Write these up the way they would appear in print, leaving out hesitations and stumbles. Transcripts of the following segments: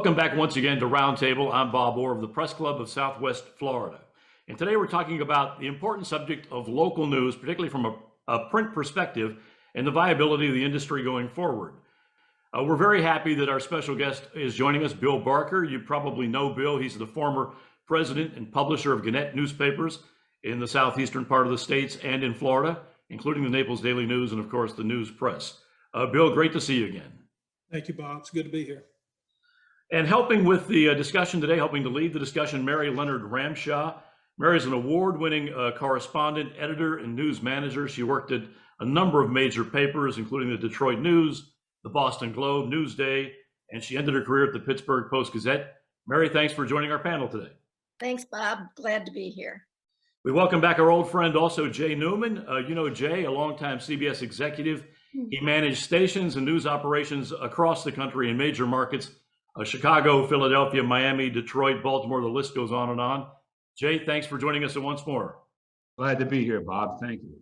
Welcome back once again to Roundtable. I'm Bob Orr of the Press Club of Southwest Florida. And today we're talking about the important subject of local news, particularly from a print perspective, and the viability of the industry going forward. We're very happy that our special guest is joining us, Bill Barker. You probably know Bill. He's the former president and publisher of Gannett newspapers in the southeastern part of the states and in Florida, including the Naples Daily News and, of course, the News Press. Bill, great to see you again. Thank you, Bob. It's good to be here. And helping with the discussion today, helping to lead the discussion, Mary Leonard Ramshaw. Mary is an award-winning correspondent, editor, and news manager. She worked at a number of major papers, including the Detroit News, the Boston Globe, Newsday, and she ended her career at the Pittsburgh Post-Gazette. Mary, thanks for joining our panel today. Thanks, Bob. Glad to be here. We welcome back our old friend, also Jay Newman. You know Jay, a longtime CBS executive. He managed stations and news operations across the country in major markets. Chicago, Philadelphia, Miami, Detroit, Baltimore, the list goes on and on. Jay, thanks for joining us once more. Glad to be here, Bob. Thank you.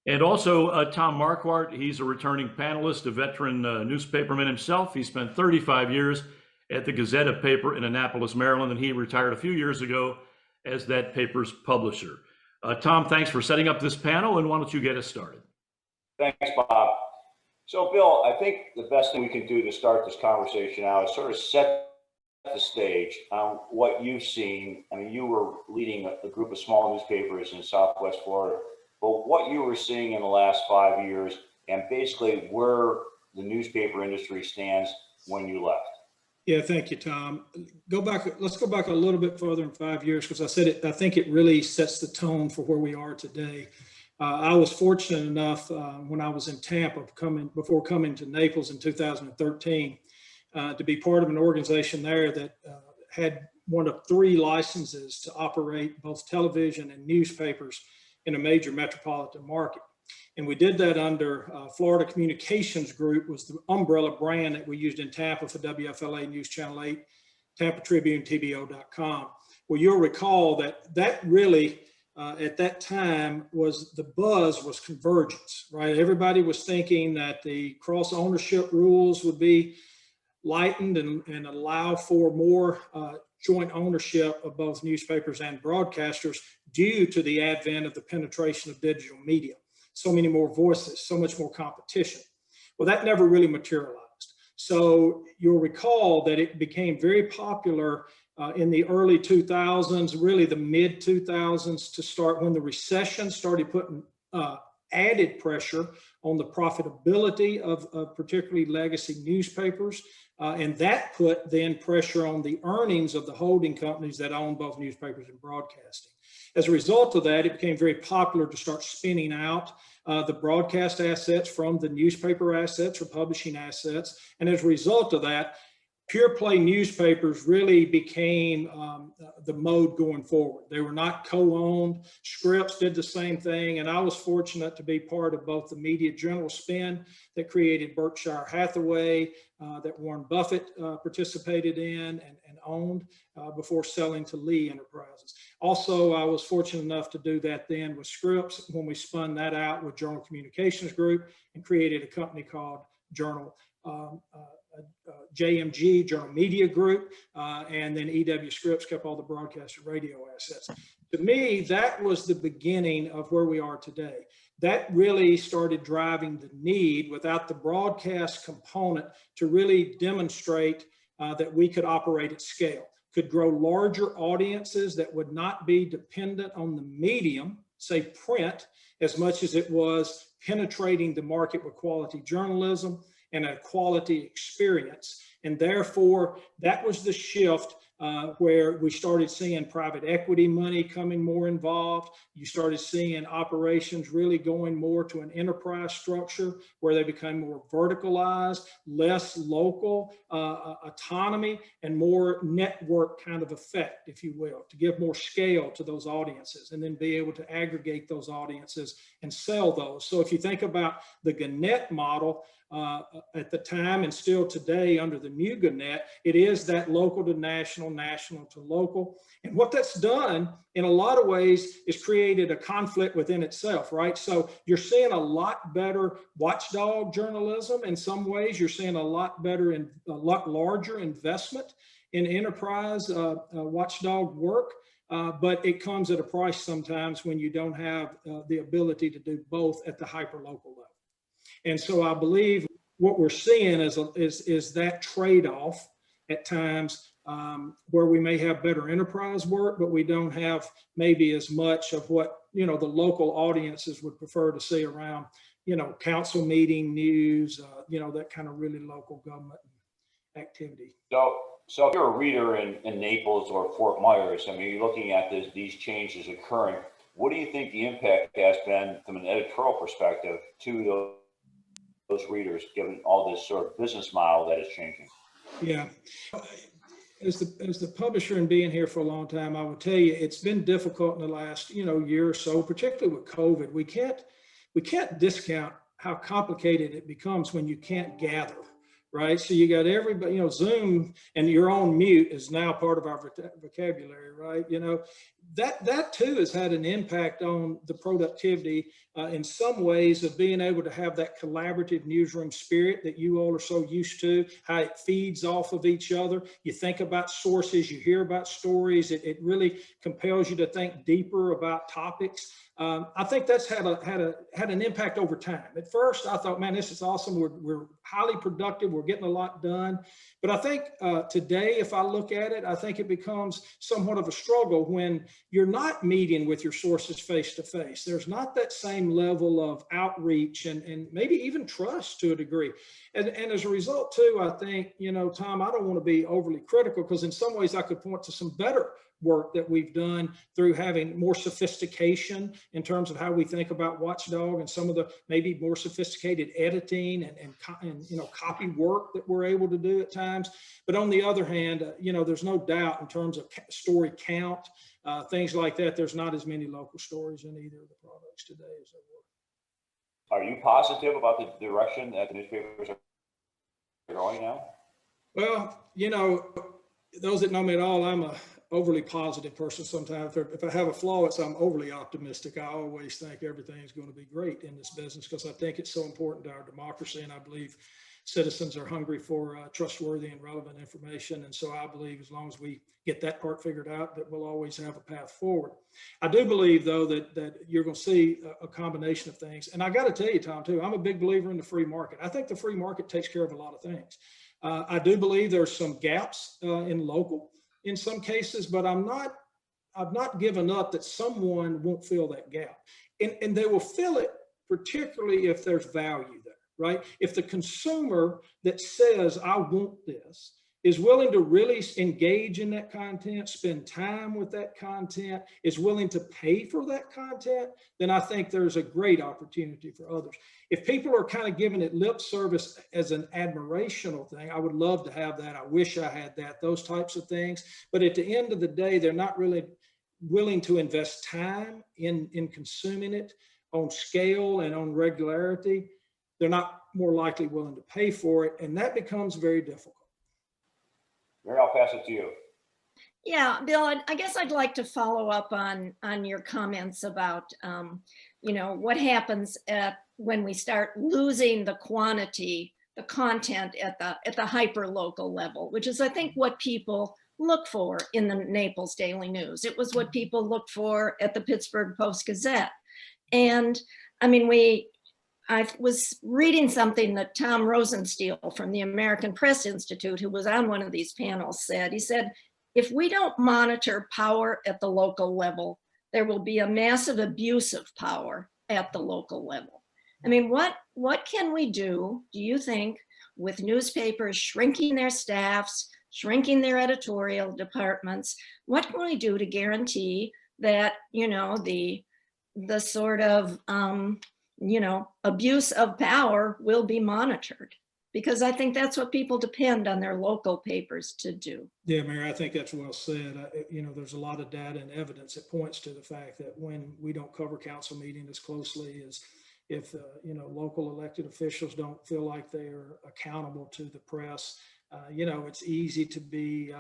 And also Tom Marquardt. He's a returning panelist, a veteran newspaperman himself. He spent 35 years at the Gazette paper in Annapolis, Maryland, and he retired a few years ago as that paper's publisher. Tom, thanks for setting up this panel, and why don't you get us started? Thanks, Bob. So, Bill, I think the best thing we can do to start this conversation out is sort of set the stage on what you've seen. I mean, you were leading a group of small newspapers in Southwest Florida, but what you were seeing in the last 5 years and basically where the newspaper industry stands when you left. Yeah, thank you, Tom. Let's go back a little bit further than 5 years, because I think it really sets the tone for where we are today. I was fortunate enough when I was in Tampa, before coming to Naples in 2013, to be part of an organization there that had one of 3 licenses to operate both television and newspapers in a major metropolitan market. And we did that under Florida Communications Group, was the umbrella brand that we used in Tampa for WFLA News Channel 8, Tampa Tribune, TBO.com. Well, you'll recall that really, at that time, the buzz was convergence, right? Everybody was thinking that the cross ownership rules would be lightened and allow for more joint ownership of both newspapers and broadcasters due to the advent of the penetration of digital media. So many more voices, so much more competition. Well, that never really materialized. So you'll recall that it became very popular in the early 2000s, really the mid 2000s, to start when the recession started putting added pressure on the profitability of particularly legacy newspapers. And that put then pressure on the earnings of the holding companies that own both newspapers and broadcasting. As a result of that, it became very popular to start spinning out the broadcast assets from the newspaper assets or publishing assets. And as a result of that, pure play newspapers really became the mode going forward. They were not co-owned. Scripps did the same thing. And I was fortunate to be part of both the media general spin that created Berkshire Hathaway, that Warren Buffett participated in and owned before selling to Lee Enterprises. Also, I was fortunate enough to do that then with Scripps when we spun that out with Journal Communications Group and created a company called Journal JMG, Journal Media Group, and then E.W. Scripps kept all the broadcast and radio assets. To me, that was the beginning of where we are today. That really started driving the need, without the broadcast component, to really demonstrate that we could operate at scale, could grow larger audiences that would not be dependent on the medium, say print, as much as it was penetrating the market with quality journalism and a quality experience. And therefore, that was the shift where we started seeing private equity money coming more involved. You started seeing operations really going more to an enterprise structure where they became more verticalized, less local autonomy, and more network kind of effect, if you will, to give more scale to those audiences and then be able to aggregate those audiences and sell those. So if you think about the Gannett model, at the time and still today under the new Gannett, it is that local to national regional, national to local. And what that's done in a lot of ways is created a conflict within itself, right? So you're seeing a lot better watchdog journalism. In some ways, you're seeing a lot better and a lot larger investment in enterprise watchdog work. But it comes at a price sometimes when you don't have the ability to do both at the hyper-local level. And so I believe what we're seeing is that trade-off at times where we may have better enterprise work, but we don't have maybe as much of what, the local audiences would prefer to see around, council meeting news, that kind of really local government activity. So if you're a reader in Naples or Fort Myers, I mean, you're looking at these changes occurring. What do you think the impact has been from an editorial perspective to those readers, given all this sort of business model that is changing? Yeah. As the publisher and being here for a long time, I would tell you it's been difficult in the last year or so, particularly with COVID. We can't discount how complicated it becomes when you can't gather, right? So you got everybody, Zoom and your own mute is now part of our vocabulary, right? That too has had an impact on the productivity in some ways of being able to have that collaborative newsroom spirit that you all are so used to, how it feeds off of each other. You think about sources, you hear about stories. It really compels you to think deeper about topics. I think that's had an impact over time. At first, I thought, man, this is awesome. We're highly productive. We're getting a lot done. But I think today, if I look at it, I think it becomes somewhat of a struggle when you're not meeting with your sources face to face. There's not that same level of outreach and maybe even trust to a degree. And as a result, too, I think, Tom, I don't want to be overly critical because in some ways I could point to some better work that we've done through having more sophistication in terms of how we think about Watchdog and some of the maybe more sophisticated editing and copy work that we're able to do at times. But on the other hand, there's no doubt in terms of story count, things like that, there's not as many local stories in either of the products today as there were. Are you positive about the direction that the newspapers are going now? Well, those that know me at all, I'm a overly positive person sometimes. If I have a flaw, it's I'm overly optimistic. I always think everything's going to be great in this business because I think it's so important to our democracy, and I believe citizens are hungry for trustworthy and relevant information. And so I believe as long as we get that part figured out, that we'll always have a path forward. I do believe, though, that you're going to see a combination of things. And I got to tell you, Tom, too, I'm a big believer in the free market. I think the free market takes care of a lot of things. I do believe there's some gaps in local in some cases, but I've not given up that someone won't fill that gap. And they will fill it, particularly if there's value there, right? If the consumer that says, I want this, is willing to really engage in that content, spend time with that content, is willing to pay for that content, then I think there's a great opportunity for others. If people are kind of giving it lip service as an admirational thing, I would love to have that. I wish I had that, those types of things. But at the end of the day, they're not really willing to invest time in consuming it on scale and on regularity. They're not more likely willing to pay for it. And that becomes very difficult. Mary, I'll pass it to you. Yeah, Bill, I guess I'd like to follow up on your comments about, what happens when we start losing the quantity, the content at the hyper local level, which is, I think, what people look for in the Naples Daily News. It was what people looked for at the Pittsburgh Post-Gazette. And I mean, I was reading something that Tom Rosenstiel from the American Press Institute, who was on one of these panels, said. He said, if we don't monitor power at the local level, there will be a massive abuse of power at the local level. I mean, what can we do you think, with newspapers shrinking their staffs, shrinking their editorial departments? What can we do to guarantee that, the sort of, abuse of power will be monitored? Because I think that's what people depend on their local papers to do. Yeah, Mary, I think that's well said. There's a lot of data and evidence that points to the fact that when we don't cover council meeting as closely as if, local elected officials don't feel like they're accountable to the press, it's easy to be,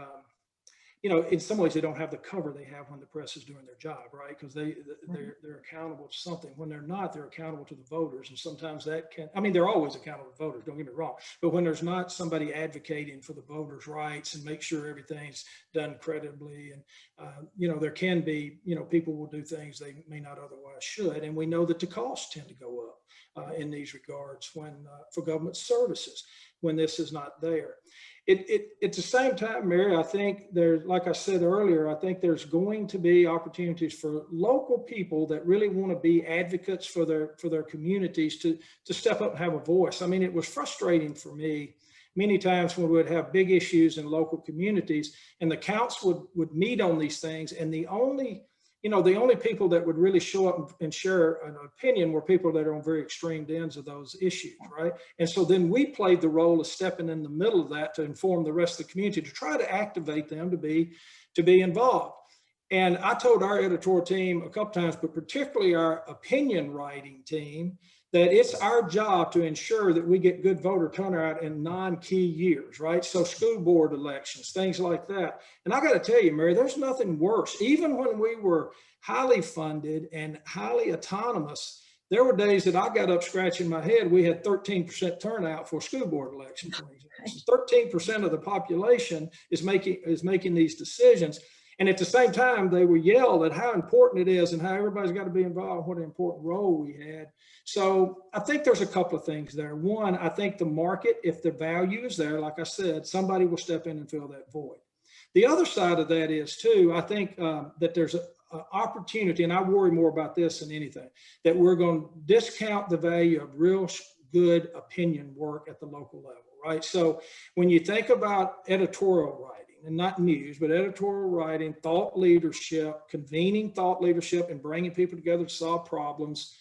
you know, in some ways they don't have the cover they have when the press is doing their job, right? Because they're accountable to something. When they're not, they're accountable to the voters. And sometimes that can, I mean, they're always accountable to voters, don't get me wrong. But when there's not somebody advocating for the voters' rights and make sure everything's done credibly, and, you know, there can be, you know, people will do things they may not otherwise should. And we know that the costs tend to go up in these regards when, for government services, when this is not there. At the same time, Mary, I think there's, like I said earlier, I think there's going to be opportunities for local people that really want to be advocates for their communities to step up and have a voice. I mean, it was frustrating for me many times when we would have big issues in local communities and the council would meet on these things, and the only people that would really show up and share an opinion were people that are on very extreme ends of those issues, right? And so then we played the role of stepping in the middle of that to inform the rest of the community, to try to activate them to be involved. And I told our editorial team a couple times, but particularly our opinion writing team, that it's our job to ensure that we get good voter turnout in non-key years, right? So school board elections, things like that. And I got to tell you, Mary, there's nothing worse. Even when we were highly funded and highly autonomous, there were days that I got up scratching my head. We had 13% turnout for school board elections. 13% of the population is making these decisions. And at the same time, they were yelled at how important it is and how everybody's got to be involved, what an important role we had. So I think there's a couple of things there. One, I think the market, if the value is there, like I said, somebody will step in and fill that void. The other side of that is too, I think that there's an opportunity, and I worry more about this than anything, that we're going to discount the value of real good opinion work at the local level, right? So when you think about editorial writing, and not news, but editorial writing, thought leadership, convening thought leadership and bringing people together to solve problems.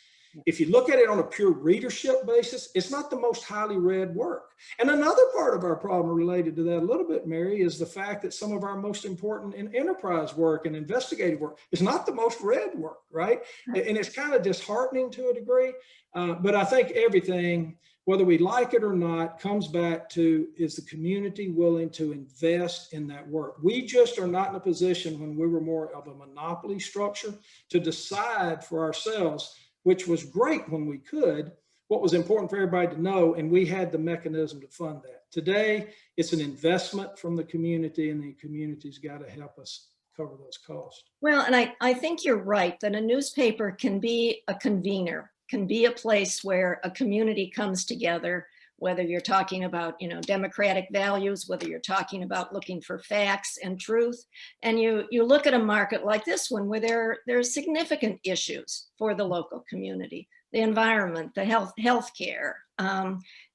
If you look at it on a pure readership basis, it's not the most highly read work. And another part of our problem related to that a little bit, Mary, is the fact that some of our most important enterprise work and investigative work is not the most read work, right? And it's kind of disheartening to a degree. But I think everything, whether we like it or not, comes back to, is the community willing to invest in that work? We just are not in a position when we were more of a monopoly structure to decide for ourselves, which was great when we could, what was important for everybody to know, and we had the mechanism to fund that. Today, it's an investment from the community, and the community's got to help us cover those costs. Well, and I think you're right that a newspaper can be a convener, can be a place where a community comes together, whether you're talking about, you know, democratic values, whether you're talking about looking for facts and truth. And you look at a market like this one where there are significant issues for the local community, the environment, the healthcare,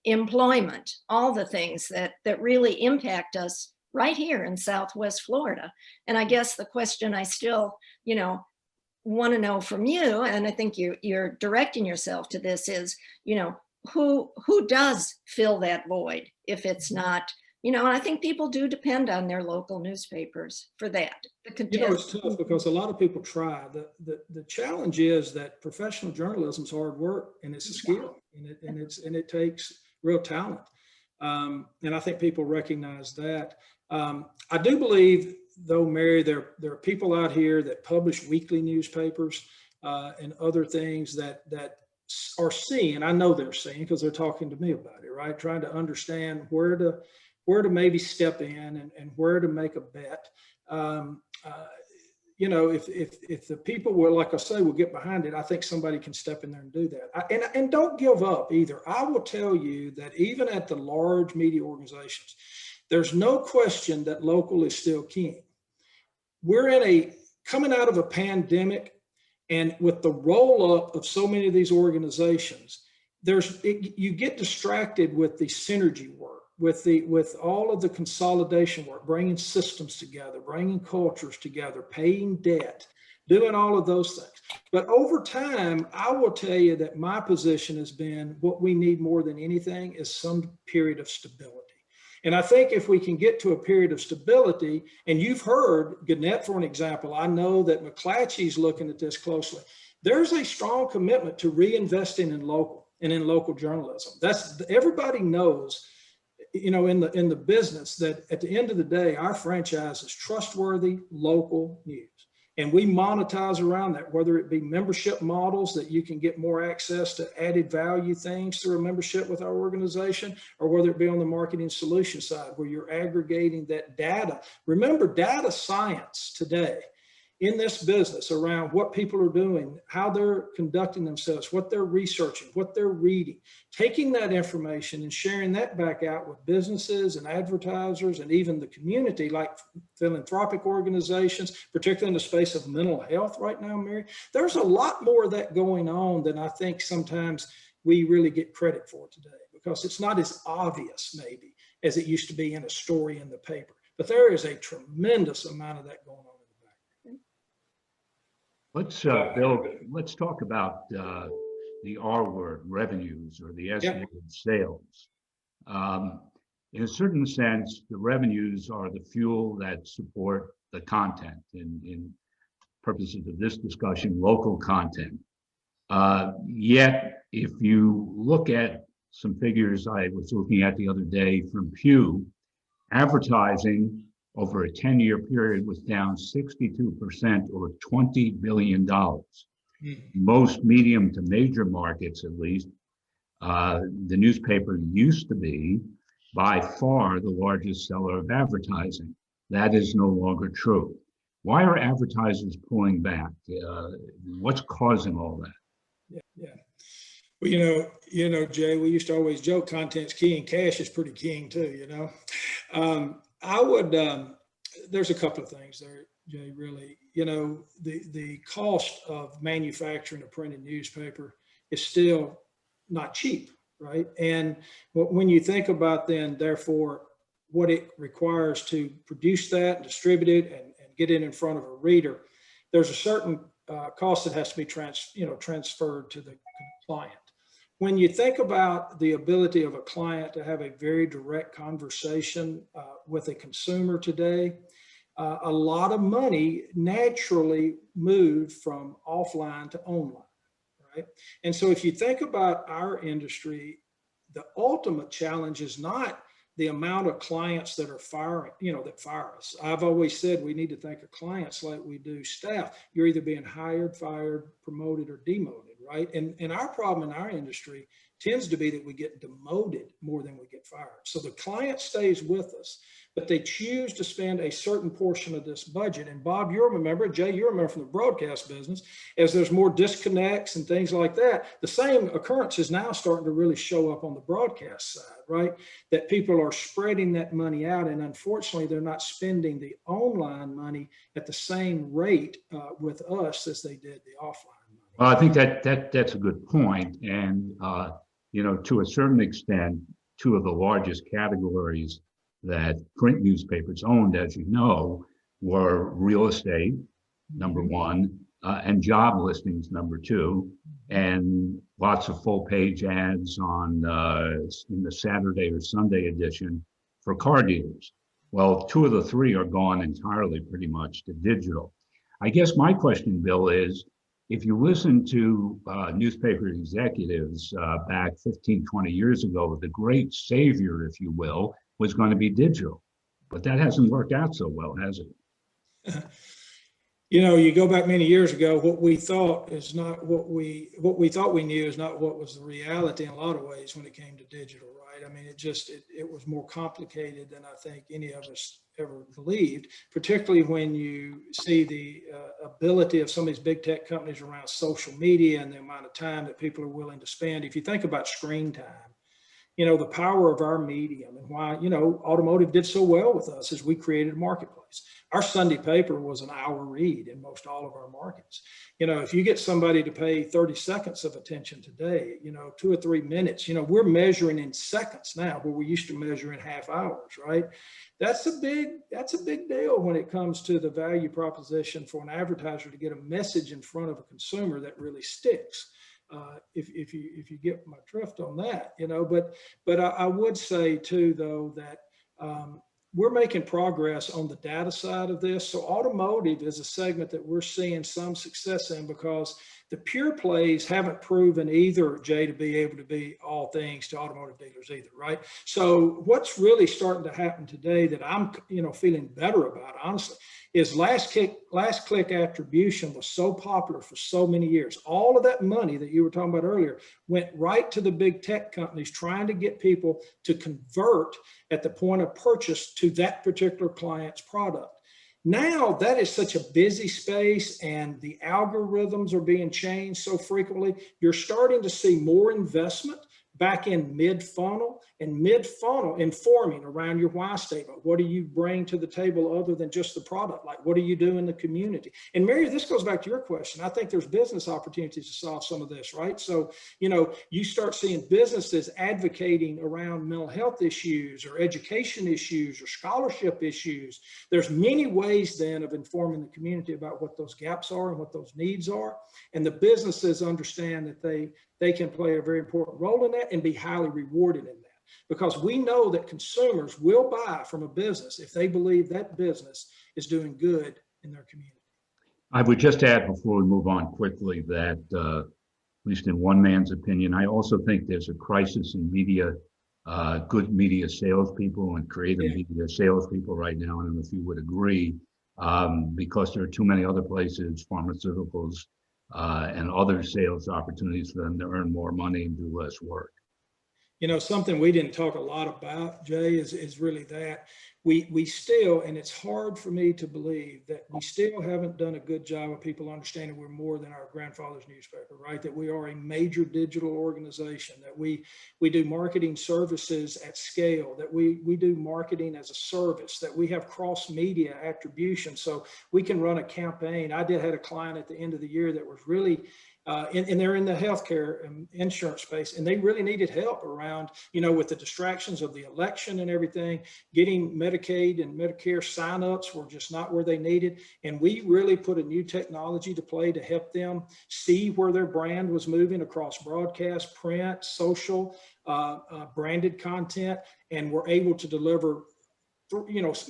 employment, all the things that really impact us right here in Southwest Florida. And I guess the question I still, you know, want to know from you, and I think you're directing yourself to this, is, you know, who does fill that void if it's not, you know, and I think people do depend on their local newspapers for that. You know, it's tough because a lot of people try. The challenge is that professional journalism is hard work, and it's a skill, and it takes real talent. And I think people recognize that. I do believe, though, Mary, there are people out here that publish weekly newspapers and other things that are seeing. I know they're seeing because they're talking to me about it, right? Trying to understand where to maybe step in and where to make a bet. You know, if the people will, like I say, will get behind it, I think somebody can step in there and do that. And don't give up either. I will tell you that even at the large media organizations, there's no question that local is still king. We're coming out of a pandemic, and with the roll up of so many of these organizations, you get distracted with the synergy work, with all of the consolidation work, bringing systems together, bringing cultures together, paying debt, doing all of those things. But over time, I will tell you that my position has been what we need more than anything is some period of stability. And I think if we can get to a period of stability, and you've heard Gannett, for an example, I know that McClatchy's looking at this closely. There's a strong commitment to reinvesting in local and in local journalism. Everybody knows in the business, that at the end of the day, our franchise is trustworthy local news. And we monetize around that, whether it be membership models that you can get more access to added value things through a membership with our organization, or whether it be on the marketing solution side where you're aggregating that data. Remember, data science today in this business around what people are doing, how they're conducting themselves, what they're researching, what they're reading, taking that information and sharing that back out with businesses and advertisers and even the community, like philanthropic organizations, particularly in the space of mental health right now, Mary. There's a lot more of that going on than I think sometimes we really get credit for today, because it's not as obvious maybe as it used to be in a story in the paper. But there is a tremendous amount of that going on. Let's, Bill, let's talk about the R word, revenues, or the estimated sales. In a certain sense, the revenues are the fuel that support the content in purposes of this discussion, local content. Yet, if you look at some figures I was looking at the other day from Pew, advertising over a 10-year period was down 62%, or $20 billion. Most medium to major markets, at least, the newspaper used to be by far the largest seller of advertising. That is no longer true. Why are advertisers pulling back? What's causing all that? Yeah. Well, Jay, we used to always joke content's king, cash is pretty king too, I would, there's a couple of things there, Jay, really. The cost of manufacturing a printed newspaper is still not cheap, right? And when you think about then, therefore, what it requires to produce that, distribute it, and get it in front of a reader, there's a certain cost that has to be transferred to the client. When you think about the ability of a client to have a very direct conversation with a consumer today, a lot of money naturally moved from offline to online, right? And so if you think about our industry, the ultimate challenge is not the amount of clients that are that fire us. I've always said we need to think of clients like we do staff. You're either being hired, fired, promoted, or demoted, right? And our problem in our industry tends to be that we get demoted more than we get fired. So the client stays with us, but they choose to spend a certain portion of this budget. And Bob, you're a member, Jay, you're a member from the broadcast business. As there's more disconnects and things like that, the same occurrence is now starting to really show up on the broadcast side, right? That people are spreading that money out, and unfortunately, they're not spending the online money at the same rate with us as they did the offline money. Well, I think that's a good point. And, to a certain extent, two of the largest categories that print newspapers owned, as you know, were real estate, number one, and job listings, number two, and lots of full page ads on in the Saturday or Sunday edition for car dealers. Well, two of the three are gone entirely pretty much to digital. I guess my question, Bill, is if you listen to newspaper executives back 15, 20 years ago, the great savior, if you will, was going to be digital. But that hasn't worked out so well, has it? You go back many years ago, what we thought is not what we thought we knew is not what was the reality in a lot of ways when it came to digital, right? I mean, it was more complicated than I think any of us ever believed, particularly when you see the ability of some of these big tech companies around social media and the amount of time that people are willing to spend. If you think about screen time, the power of our medium and why, automotive did so well with us is we created a marketplace. Our Sunday paper was an hour read in most all of our markets. If you get somebody to pay 30 seconds of attention today, 2 or 3 minutes, we're measuring in seconds now where we used to measure in half hours, right? That's a big deal when it comes to the value proposition for an advertiser to get a message in front of a consumer that really sticks. If you get my drift on that, but I would say too, though, that we're making progress on the data side of this. So automotive is a segment that we're seeing some success in because The pure plays haven't proven either, Jay, to be able to be all things to automotive dealers either, right? So what's really starting to happen today that I'm, feeling better about, honestly, is last click attribution was so popular for so many years. All of that money that you were talking about earlier went right to the big tech companies trying to get people to convert at the point of purchase to that particular client's product. Now that is such a busy space and the algorithms are being changed so frequently, you're starting to see more investment back in mid-funnel informing around your why statement. What do you bring to the table other than just the product? Like, what do you do in the community? And Mary, this goes back to your question. I think there's business opportunities to solve some of this, right? So, you start seeing businesses advocating around mental health issues or education issues or scholarship issues. There's many ways then of informing the community about what those gaps are and what those needs are. And the businesses understand that they can play a very important role in that and be highly rewarded in that. Because we know that consumers will buy from a business if they believe that business is doing good in their community. I would just add before we move on quickly that, at least in one man's opinion, I also think there's a crisis in media, good media salespeople and creative media salespeople right now. I don't know if you would agree, because there are too many other places, pharmaceuticals, and other sales opportunities for them to earn more money and do less work. Something we didn't talk a lot about, Jay, is really that we still, and it's hard for me to believe that we still haven't done a good job of people understanding we're more than our grandfather's newspaper, right? That we are a major digital organization, that we do marketing services at scale, that we do marketing as a service, that we have cross-media attribution. So we can run a campaign. I had a client at the end of the year that was really, and they're in the healthcare and insurance space, and they really needed help around, with the distractions of the election and everything. Getting Medicaid and Medicare signups were just not where they needed. And we really put a new technology to play to help them see where their brand was moving across broadcast, print, social, branded content, and were able to deliver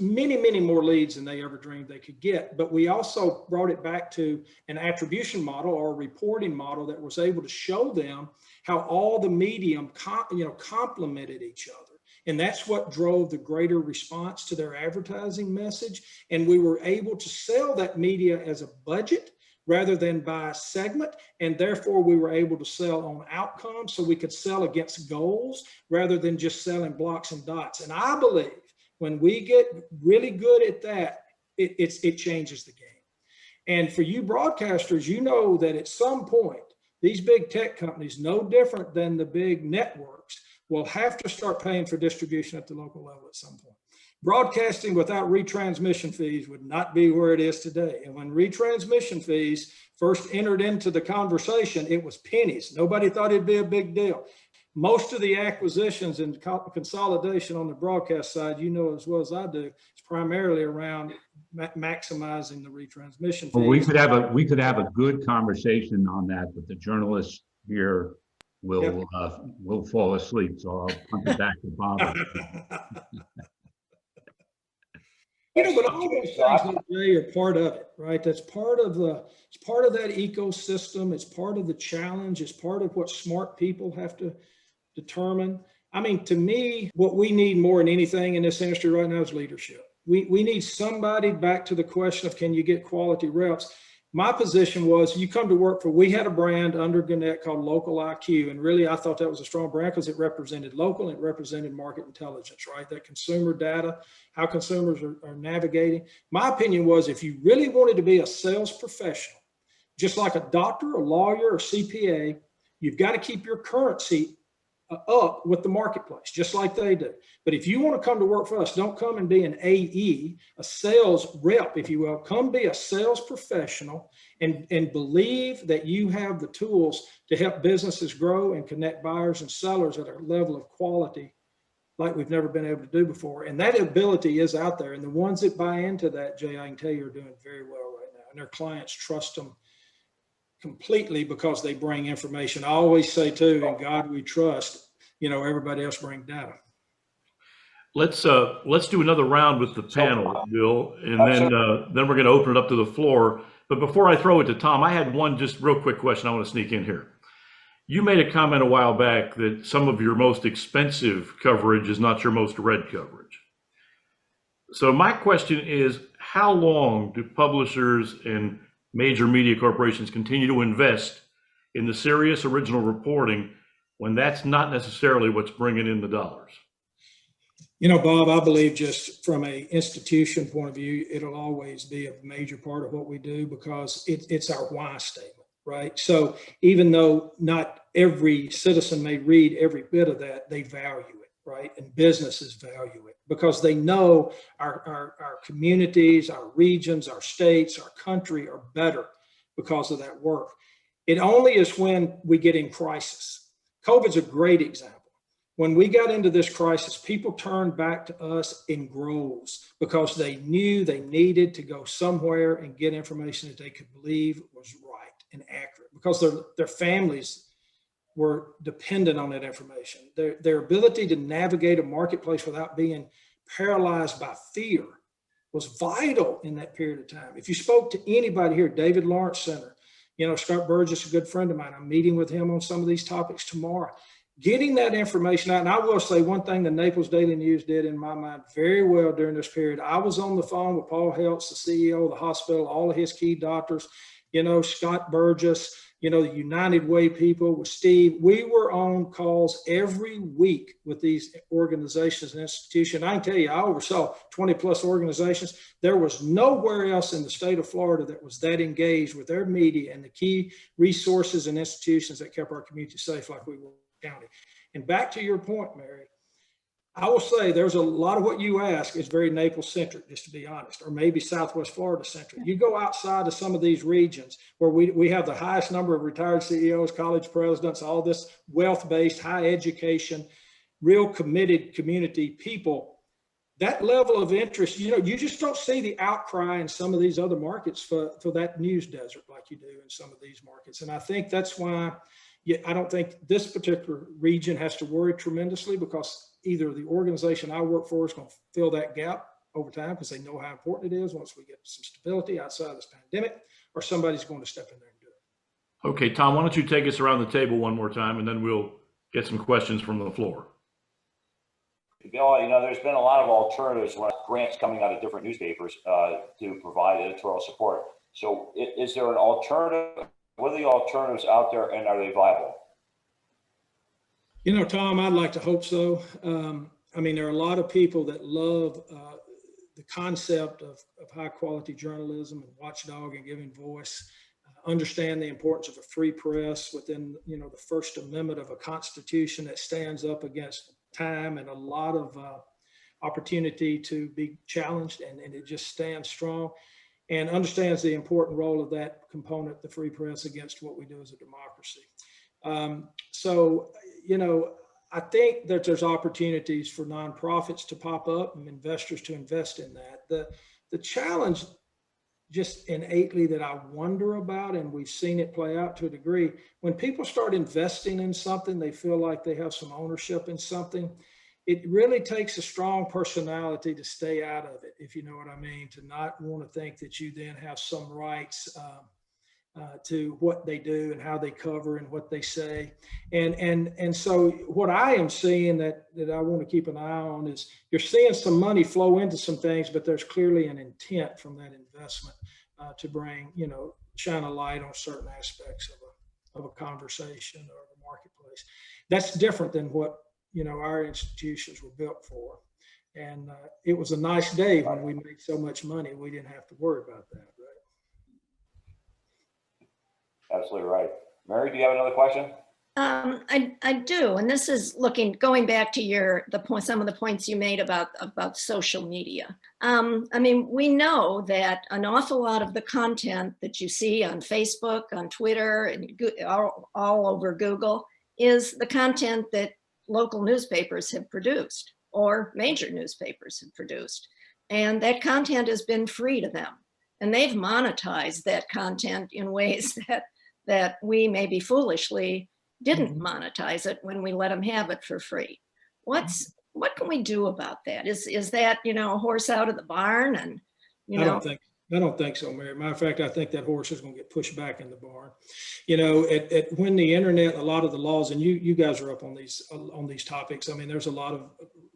many more leads than they ever dreamed they could get. But we also brought it back to an attribution model or a reporting model that was able to show them how all the medium complemented each other. And that's what drove the greater response to their advertising message. And we were able to sell that media as a budget rather than by segment. And therefore we were able to sell on outcomes, so we could sell against goals rather than just selling blocks and dots. And I believe when we get really good at that, it changes the game. And for you broadcasters, you know that at some point, these big tech companies, no different than the big networks, will have to start paying for distribution at the local level at some point. Broadcasting without retransmission fees would not be where it is today. And when retransmission fees first entered into the conversation, it was pennies. Nobody thought it'd be a big deal. Most of the acquisitions and consolidation on the broadcast side, as well as I do, is primarily around maximizing the retransmission fees. Well, we could have a good conversation on that, but the journalists here will fall asleep. So I'll punt it back to Bob. But all those things today are part of it, right? That's it's part of that ecosystem. It's part of the challenge. It's part of what smart people have to determine. I mean, to me, what we need more than anything in this industry right now is leadership. We need somebody, back to the question of can you get quality reps? My position was, you come to work for, we had a brand under Gannett called Local IQ. And really, I thought that was a strong brand because it represented local and it represented market intelligence, right? That consumer data, how consumers are navigating. My opinion was, if you really wanted to be a sales professional, just like a doctor, a lawyer, or CPA, you've got to keep your currency up with the marketplace, just like they do. But if you want to come to work for us, don't come and be an AE, a sales rep, if you will. Come be a sales professional and believe that you have the tools to help businesses grow and connect buyers and sellers at a level of quality like we've never been able to do before. And that ability is out there. And the ones that buy into that, Jay, I can tell you, are doing very well right now. And their clients trust them completely because they bring information. I always say too, in God we trust, everybody else bring data. Let's do another round with the panel, Bill, and then we're going to open it up to the floor. But before I throw it to Tom, I had one just real quick question I want to sneak in here. You made a comment a while back that some of your most expensive coverage is not your most read coverage. So my question is, how long do publishers and major media corporations continue to invest in the serious original reporting when that's not necessarily what's bringing in the dollars? You know, Bob, I believe just from a institution point of view, it'll always be a major part of what we do because it's our why statement, right? So even though not every citizen may read every bit of that, they value it, right? And businesses value it because they know our communities, our regions, our states, our country are better because of that work. It only is when we get in crisis. COVID's a great example. When we got into this crisis, people turned back to us in groves because they knew they needed to go somewhere and get information that they could believe was right and accurate because their families were dependent on that information. Their ability to navigate a marketplace without being paralyzed by fear was vital in that period of time. If you spoke to anybody here, David Lawrence Center, you know, Scott Burgess, a good friend of mine, I'm meeting with him on some of these topics tomorrow. Getting that information out, and I will say one thing the Naples Daily News did in my mind very well during this period. I was on the phone with Paul Heltz, the CEO of the hospital, all of his key doctors, you know, Scott Burgess, you know, the United Way people with Steve. We were on calls every week with these organizations and institutions. I can tell you, I oversaw 20 plus organizations. There was nowhere else in the state of Florida that was that engaged with their media and the key resources and institutions that kept our community safe like we were. County. And back to your point, Mary, I will say there's a lot of what you ask is very Naples centric, just to be honest, or maybe Southwest Florida centric. You go outside of some of these regions where we have the highest number of retired CEOs, college presidents, all this wealth-based, high education, real committed community people. That level of interest, you know, you just don't see the outcry in some of these other markets for that news desert like you do in some of these markets. And I think that's why I don't think this particular region has to worry tremendously because either the organization I work for is going to fill that gap over time because they know how important it is once we get some stability outside of this pandemic, or somebody's going to step in there and do it. Okay, Tom, why don't you take us around the table one more time and then we'll get some questions from the floor. Bill, you know, there's been a lot of alternatives when grants coming out of different newspapers to provide editorial support. So is there an alternative? What are the alternatives out there and are they viable? You know, Tom, I'd like to hope so. I mean, there are a lot of people that love the concept of high quality journalism and watchdog and giving voice, understand the importance of a free press within, you know, the First Amendment of a Constitution that stands up against time and a lot of opportunity to be challenged and it just stands strong. And understands the important role of that component, the free press, against what we do as a democracy. So, you know, I think that there's opportunities for nonprofits to pop up and investors to invest in that. The challenge just innately that I wonder about, and we've seen it play out to a degree, when people start investing in something, they feel like they have some ownership in something. It really takes a strong personality to stay out of it, if you know what I mean, to not want to think that you then have some rights to what they do and how they cover and what they say. And so what I am seeing that I want to keep an eye on is you're seeing some money flow into some things, but there's clearly an intent from that investment to bring, you know, shine a light on certain aspects of a conversation or the marketplace. That's different than what, you know, our institutions were built for. And it was a nice day when we made so much money, we didn't have to worry about that, right? Absolutely right. Mary, do you have another question? I do, and this is going back to some of the points you made about social media. I mean, we know that an awful lot of the content that you see on Facebook, on Twitter, and all over Google is the content that local newspapers have produced or major newspapers have produced. And that content has been free to them. And they've monetized that content in ways that we maybe foolishly didn't monetize it when we let them have it for free. What can we do about that? Is that, you know, a horse out of the barn? And, you know, I don't think I don't think so, Mary. Matter of fact, I think that horse is going to get pushed back in the barn. You know, when the internet, a lot of the laws, and you guys are up on these topics. I mean, there's a lot of,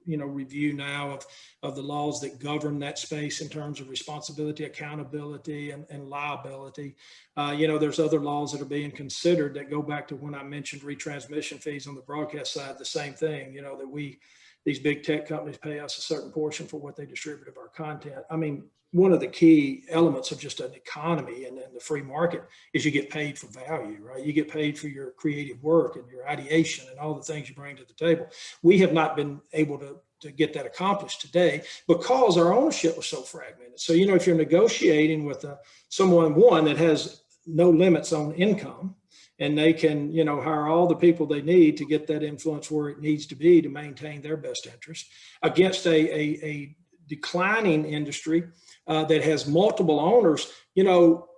you know, review now of the laws that govern that space in terms of responsibility, accountability, and liability. You know, there's other laws that are being considered that go back to when I mentioned retransmission fees on the broadcast side. The same thing, you know, that these big tech companies pay us a certain portion for what they distribute of our content. I mean, one of the key elements of just an economy and the free market is you get paid for value, right? You get paid for your creative work and your ideation and all the things you bring to the table. We have not been able to get that accomplished today because our ownership was so fragmented. So, you know, if you're negotiating with someone that has no limits on income, and they can, you know, hire all the people they need to get that influence where it needs to be to maintain their best interest against a declining industry that has multiple owners. You know,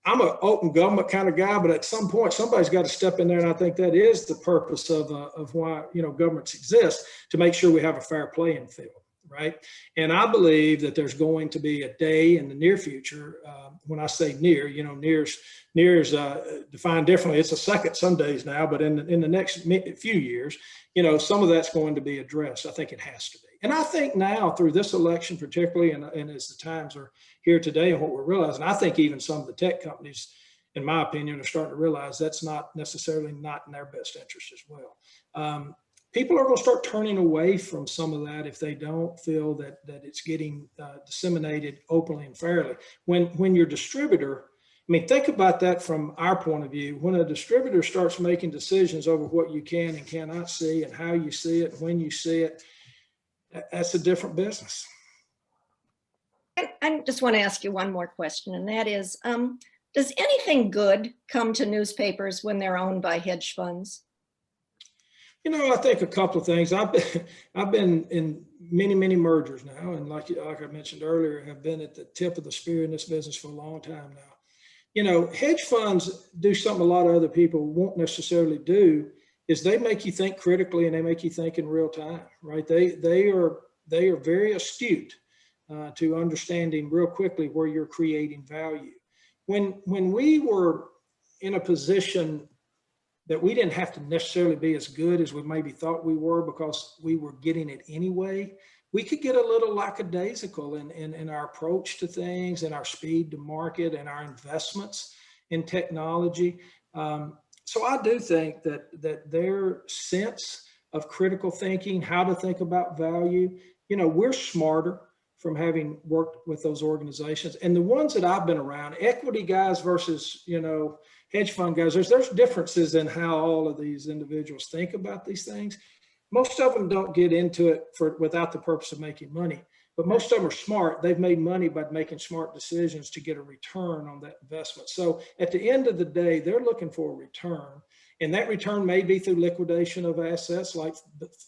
I'm an open government kind of guy, but at some point somebody's got to step in there, and I think that is the purpose of why, you know, governments exist, to make sure we have a fair playing field, right? And I believe that there's going to be a day in the near future. When I say near, you know, near is defined differently. It's a second some days now, but in the next few years, you know, some of that's going to be addressed. I think it has to be. And I think now through this election particularly, and as the times are here today and what we're realizing, I think even some of the tech companies, in my opinion, are starting to realize that's not necessarily not in their best interest as well. People are going to start turning away from some of that if they don't feel that it's getting disseminated openly and fairly. When your distributor, I mean, think about that from our point of view. When a distributor starts making decisions over what you can and cannot see and how you see it, when you see it, that's a different business. I just want to ask you one more question, and that is, does anything good come to newspapers when they're owned by hedge funds? You know, I think a couple of things. I've been in many mergers now, and like I mentioned earlier, have been at the tip of the spear in this business for a long time now. You know, hedge funds do something a lot of other people won't necessarily do, is they make you think critically and they make you think in real time, right? They are very astute to understanding real quickly where you're creating value. When we were in a position that we didn't have to necessarily be as good as we maybe thought we were because we were getting it anyway, we could get a little lackadaisical in our approach to things and our speed to market and our investments in technology. So I do think that their sense of critical thinking, how to think about value, you know, we're smarter from having worked with those organizations. And the ones that I've been around, equity guys versus, you know, hedge fund guys, there's differences in how all of these individuals think about these things. Most of them don't get into it without the purpose of making money, but most of them are smart. They've made money by making smart decisions to get a return on that investment. So at the end of the day, they're looking for a return. And that return may be through liquidation of assets like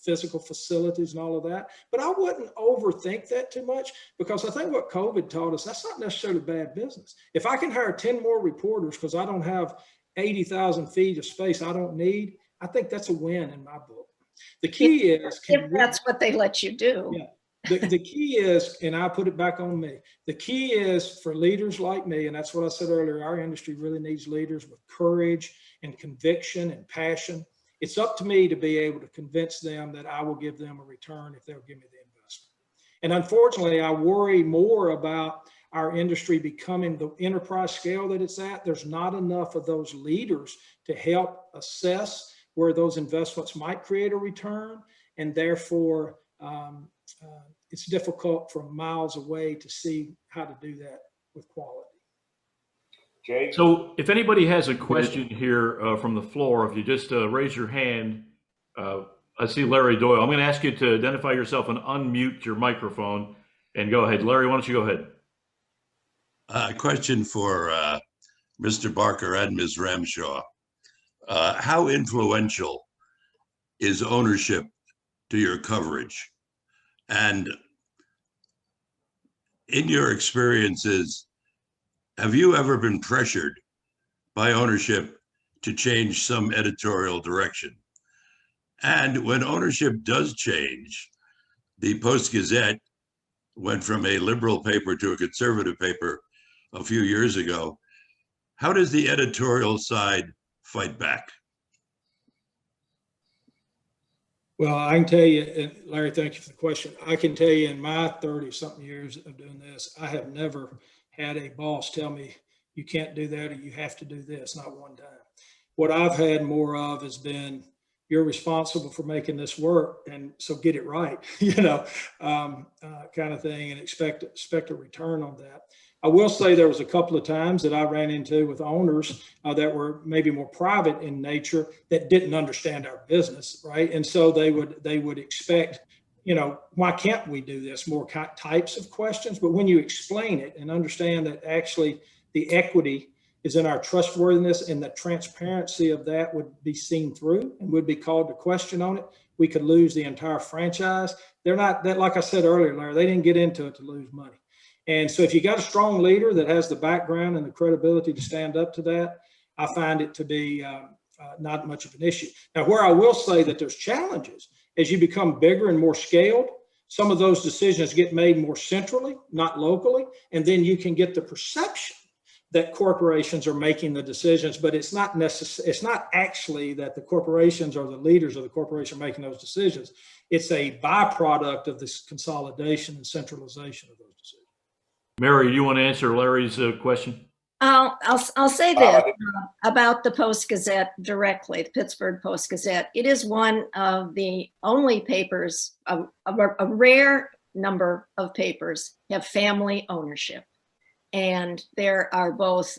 physical facilities and all of that. But I wouldn't overthink that too much, because I think what COVID taught us, that's not necessarily bad business. If I can hire 10 more reporters because I don't have 80,000 feet of space I don't need, I think that's a win in my book. The key is, if that's what they let you do. Yeah. The key is, and I put it back on me, the key is for leaders like me, and that's what I said earlier, our industry really needs leaders with courage and conviction and passion. It's up to me to be able to convince them that I will give them a return if they'll give me the investment. And unfortunately, I worry more about our industry becoming the enterprise scale that it's at. There's not enough of those leaders to help assess where those investments might create a return, and therefore it's difficult from miles away to see how to do that with quality. Jay? So if anybody has a question here from the floor, if you just raise your hand, I see Larry Doyle. I'm going to ask you to identify yourself and unmute your microphone and go ahead. Larry, why don't you go ahead? A question for Mr. Barker and Ms. Ramshaw. How influential is ownership to your coverage? And in your experiences, have you ever been pressured by ownership to change some editorial direction? And when ownership does change, the Post-Gazette went from a liberal paper to a conservative paper a few years ago. How does the editorial side fight back? Well, I can tell you, and Larry, thank you for the question. I can tell you in my 30-something years of doing this, I have never had a boss tell me, you can't do that or you have to do this, not one time. What I've had more of has been, you're responsible for making this work, and so get it right, kind of thing, and expect a return on that. I will say there was a couple of times that I ran into with owners that were maybe more private in nature that didn't understand our business, right? And so they would expect, why can't we do this? More types of questions. But when you explain it and understand that actually the equity is in our trustworthiness, and the transparency of that would be seen through and would be called to question on it, we could lose the entire franchise. They're not that, like I said earlier, Larry, they didn't get into it to lose money. And so if you got a strong leader that has the background and the credibility to stand up to that, I find it to be not much of an issue. Now, where I will say that there's challenges, as you become bigger and more scaled, some of those decisions get made more centrally, not locally, and then you can get the perception that corporations are making the decisions, but it's not necessary. It's not actually that the corporations or the leaders of the corporation making those decisions. It's a byproduct of this consolidation and centralization of those decisions. Mary, you want to answer Larry's question? I'll say this about the Post-Gazette directly, the Pittsburgh Post-Gazette. It is one of the only papers, a rare number of papers have family ownership. And there are both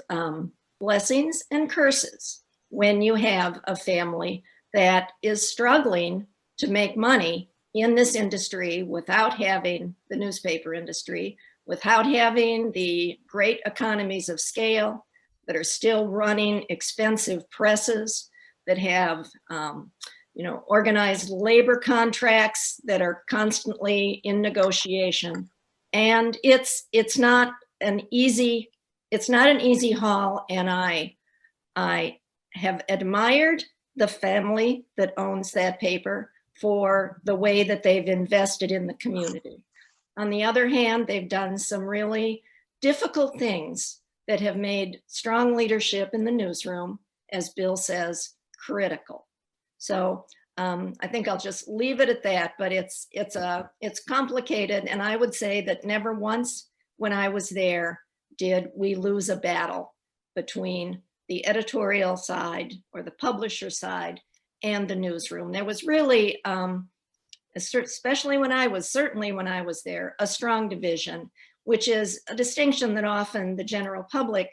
blessings and curses when you have a family that is struggling to make money in this industry without having the newspaper industry, without having the great economies of scale, that are still running expensive presses, that have organized labor contracts that are constantly in negotiation. And it's not an easy haul. And I have admired the family that owns that paper for the way that they've invested in the community. On the other hand, they've done some really difficult things that have made strong leadership in the newsroom, as Bill says, critical. So I think I'll just leave it at that, but it's complicated. And I would say that never once when I was there did we lose a battle between the editorial side or the publisher side and the newsroom. There was really, especially when I was there, a strong division, which is a distinction that often the general public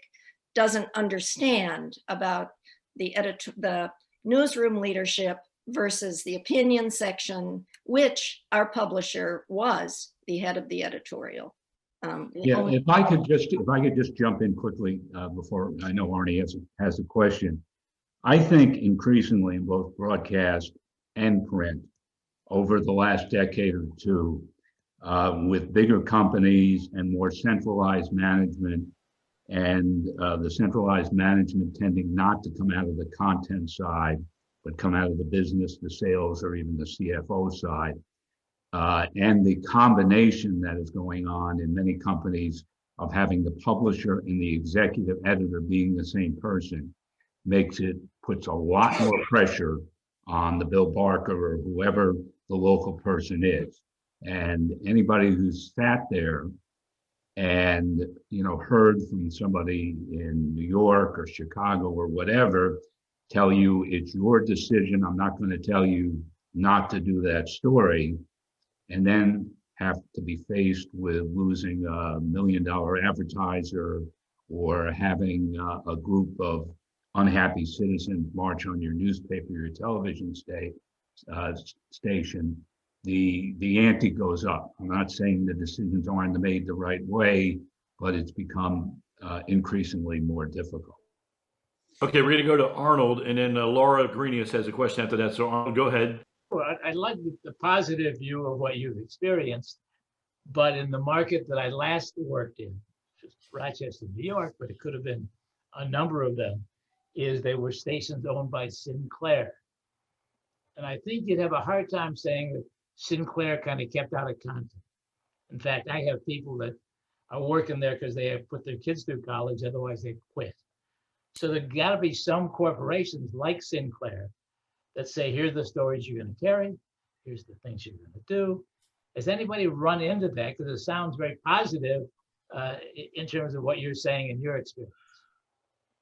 doesn't understand about the newsroom leadership versus the opinion section, which our publisher was the head of the editorial. If I could just jump in quickly before I know Arnie has a question. I think increasingly in both broadcast and print over the last decade or two, with bigger companies and more centralized management, and the centralized management tending not to come out of the content side, but come out of the business, the sales, or even the CFO side. And the combination that is going on in many companies of having the publisher and the executive editor being the same person puts a lot more pressure on the Bill Barker or whoever the local person is. And anybody who's sat there and heard from somebody in New York or Chicago or whatever tell you it's your decision, I'm not going to tell you not to do that story, and then have to be faced with losing $1 million advertiser or having a group of unhappy citizens march on your newspaper, your television station, the ante goes up. I'm not saying the decisions aren't made the right way, but it's become increasingly more difficult. Okay, we're going to go to Arnold, and then Laura Greenius has a question after that. So Arnold, go ahead. Well, I like the positive view of what you've experienced, but in the market that I last worked in, Rochester, New York, but it could have been a number of them, is they were stations owned by Sinclair. And I think you'd have a hard time saying that Sinclair kind of kept out of content. In fact, I have people that are working there because they have put their kids through college, otherwise they quit. So there got to be some corporations like Sinclair that say, here's the stories you're going to carry, here's the things you're going to do. Has anybody run into that? Because it sounds very positive in terms of what you're saying in your experience.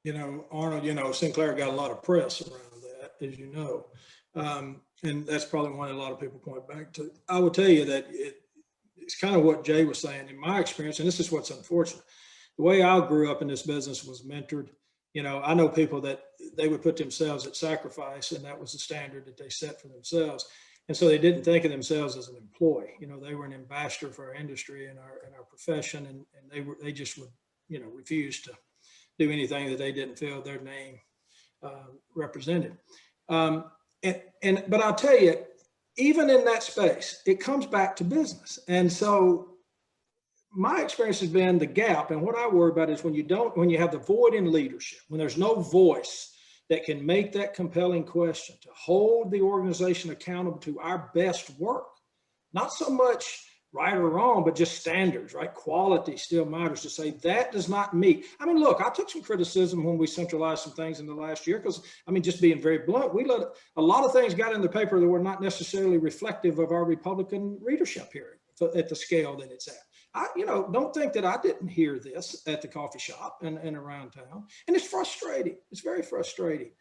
You know, Arnold, you know, Sinclair got a lot of press around that, as you know. And that's probably one a lot of people point back to. I will tell you that it's kind of what Jay was saying in my experience, and this is what's unfortunate. The way I grew up in this business was mentored. You know, I know people that they would put themselves at sacrifice, and that was the standard that they set for themselves. And so they didn't think of themselves as an employee. You know, they were an ambassador for our industry and our profession, and they just would, you know, refuse to do anything that they didn't feel their name represented. But I'll tell you, even in that space, it comes back to business. And so my experience has been the gap. And what I worry about is when you have the void in leadership, when there's no voice that can make that compelling question to hold the organization accountable to our best work, not so much right or wrong, but just standards, right? Quality still matters, to say that does not meet. I mean, look, I took some criticism when we centralized some things in the last year, because, I mean, just being very blunt, we let a lot of things got in the paper that were not necessarily reflective of our Republican readership here at the scale that it's at. You know, don't think that I didn't hear this at the coffee shop and around town. And it's frustrating. It's very frustrating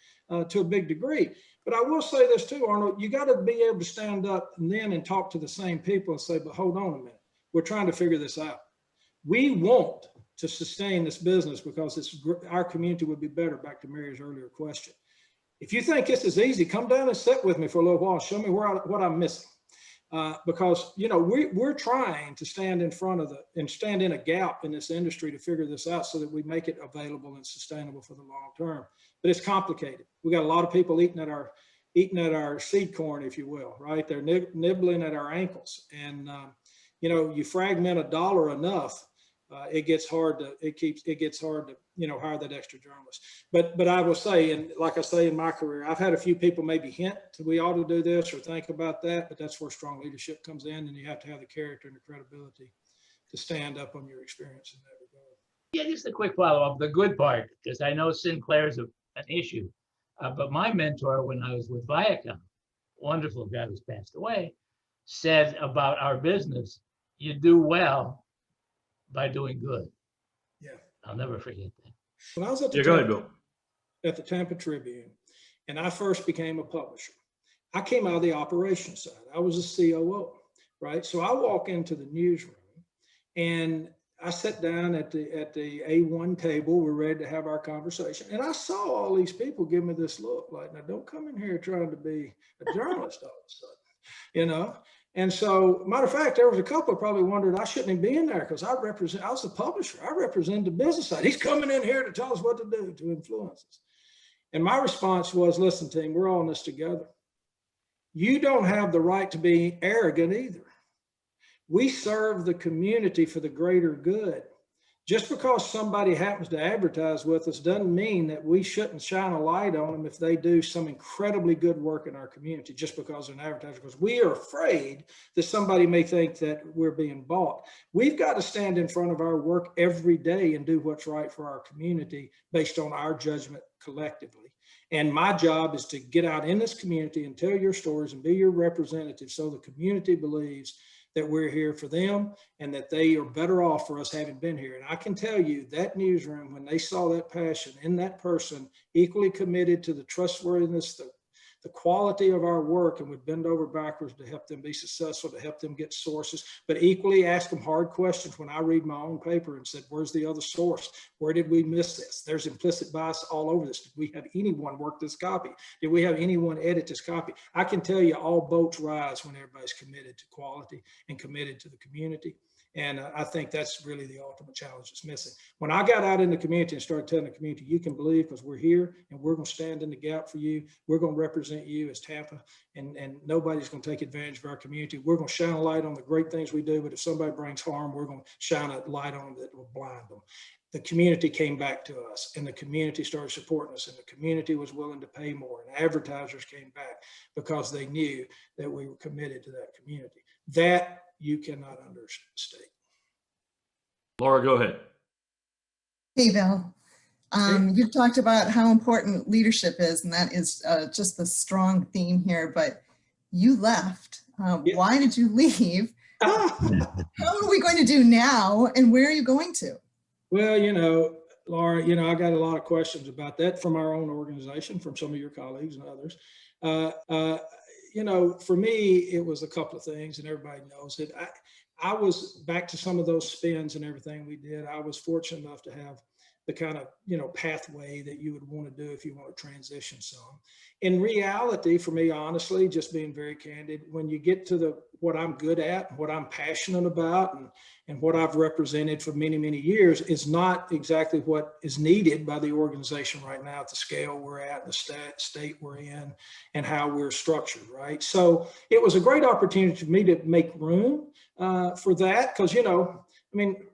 to a big degree. But I will say this too, Arnold, you got to be able to stand up and talk to the same people and say, but hold on a minute, we're trying to figure this out. We want to sustain this business because our community would be better, back to Mary's earlier question. If you think this is easy, come down and sit with me for a little while, show me what I'm missing. Because, you know, we're trying to stand in front of stand in a gap in this industry to figure this out so that we make it available and sustainable for the long term. But it's complicated. We got a lot of people eating at our seed corn, if you will, right? They're nibbling at our ankles. And, you know, you fragment a dollar enough, it gets hard to, you know, hire that extra journalist. But I will say, and like I say in my career, I've had a few people maybe hint we ought to do this or think about that, but that's where strong leadership comes in, and you have to have the character and the credibility to stand up on your experience in that regard. Yeah, just a quick follow-up, the good part, because I know Sinclair's an issue, but my mentor when I was with Viacom, wonderful guy who's passed away, said about our business, you do well by doing good. Yeah. I'll never forget that. When I was at the Tampa Tribune, and I first became a publisher, I came out of the operations side. I was a COO, right? So I walk into the newsroom and I sat down at the A1 table. We're ready to have our conversation. And I saw all these people give me this look like, now don't come in here trying to be a journalist all of a sudden, you know? And so, matter of fact, there was a couple probably wondered I shouldn't even be in there because I was the publisher. I represent the business side. He's coming in here to tell us what to do, to influence us. And my response was, listen, team, we're all in this together. You don't have the right to be arrogant either. We serve the community for the greater good. Just because somebody happens to advertise with us doesn't mean that we shouldn't shine a light on them if they do some incredibly good work in our community just because they're an advertiser, because we are afraid that somebody may think that we're being bought. We've got to stand in front of our work every day and do what's right for our community based on our judgment collectively. And my job is to get out in this community and tell your stories and be your representative so the community believes that we're here for them and that they are better off for us having been here. And I can tell you that newsroom, when they saw that passion in that person, equally committed to the trustworthiness, the quality of our work, and would bend over backwards to help them be successful, to help them get sources, but equally ask them hard questions when I read my own paper and said, where's the other source? Where did we miss this? There's implicit bias all over this. Did we have anyone work this copy? Did we have anyone edit this copy? I can tell you all boats rise when everybody's committed to quality and committed to the community. And I think that's really the ultimate challenge that's missing. When I got out in the community and started telling the community, you can believe because we're here and we're going to stand in the gap for you. We're going to represent you as Tampa, and nobody's going to take advantage of our community. We're going to shine a light on the great things we do, but if somebody brings harm, we're going to shine a light on them that will blind them. The community came back to us and the community started supporting us, and the community was willing to pay more, and advertisers came back because they knew that we were committed to that community. That you cannot understate. Laura, go ahead. Hey, Bill. You've talked about how important leadership is, and that is just the strong theme here, but you left. Yeah. Why did you leave? How are we going to do now, and where are you going to? Well, Laura, I got a lot of questions about that from our own organization, from some of your colleagues and others. For me, it was a couple of things, and everybody knows it. I was back to some of those spins and everything we did. I was fortunate enough to have the kind of, pathway that you would want to do if you want to transition some. In reality, for me, honestly, just being very candid, when you get to what I'm good at, what I'm passionate about, and what I've represented for many, many years is not exactly what is needed by the organization right now at the scale we're at, the state we're in, and how we're structured, right? So it was a great opportunity for me to make room for that, because,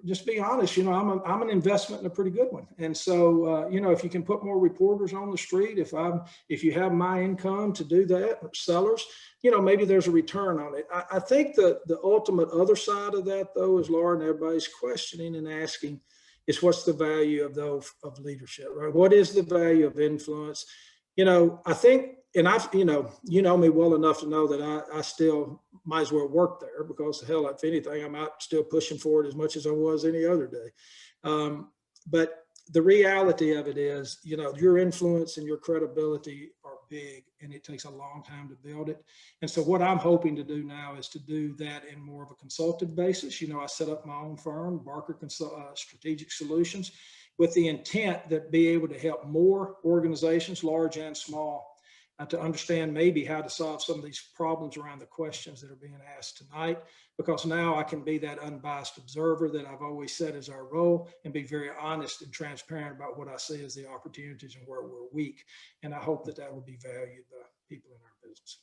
just be honest, I'm an investment and a pretty good one. And so, if you can put more reporters on the street, if you have my income to do that, sellers, maybe there's a return on it. I think the ultimate other side of that, though, is Laura and everybody's questioning and asking is what's the value of leadership, right? What is the value of influence? I think, and I've, you know me well enough to know that I still might as well work there, because hell, if anything, I'm out still pushing forward as much as I was any other day. But the reality of it is, your influence and your credibility are big, and it takes a long time to build it. And so what I'm hoping to do now is to do that in more of a consultative basis. I set up my own firm, Barker Strategic Solutions, with the intent that be able to help more organizations, large and small, to understand maybe how to solve some of these problems around the questions that are being asked tonight, because now I can be that unbiased observer that I've always said is our role, and be very honest and transparent about what I see as the opportunities and where we're weak. And I hope that will be valued by people in our business.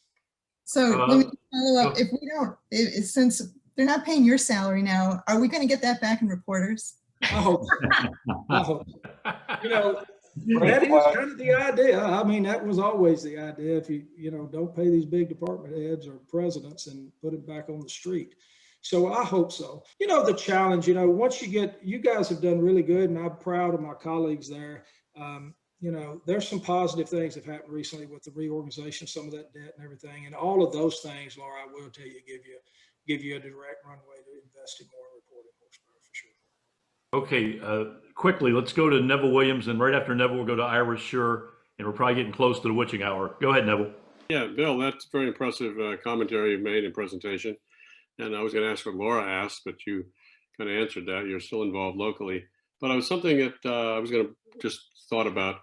So let me follow up. If we don't, since they're not paying your salary now, are we going to get that back in reporters? I hope so. I hope so. That is kind of the idea. I mean, that was always the idea. If you don't pay these big department heads or presidents and put it back on the street. So I hope so. The challenge, once you guys have done really good, and I'm proud of my colleagues there. There's some positive things that have happened recently with the reorganization, some of that debt and everything. And all of those things, Laura, I will tell you, give you a direct runway to invest in more reporting horsepower for sure. Okay, quickly, let's go to Neville Williams, and right after Neville, we'll go to Ira Sure, and we're probably getting close to the witching hour. Go ahead, Neville. Yeah, Bill, that's very impressive commentary you've made and presentation. And I was going to ask what Laura asked, but you kind of answered that. You're still involved locally. But I was something that I was going to just thought about.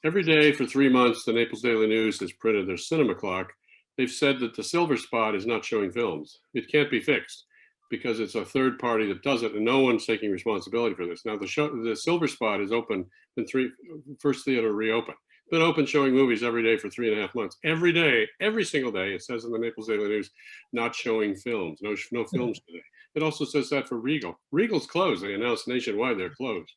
Every day for 3 months, the Naples Daily News has printed their cinema clock. They've said that the silver spot is not showing films. It can't be fixed, because it's a third party that does it, and no one's taking responsibility for this. Now, the silver spot is open, first theater reopened. Been open showing movies every day for 3.5 months. Every day, every single day, it says in the Naples Daily News, not showing films, no films today. It also says that for Regal. Regal's closed. They announced nationwide they're closed.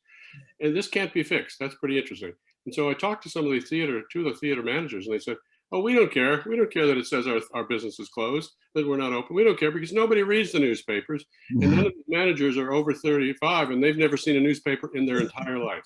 And this can't be fixed. That's pretty interesting. And so I talked to some of the theater managers, and they said, oh, we don't care. We don't care that it says our business is closed, that we're not open. We don't care, because nobody reads the newspapers. And none of the managers are over 35, and they've never seen a newspaper in their entire life.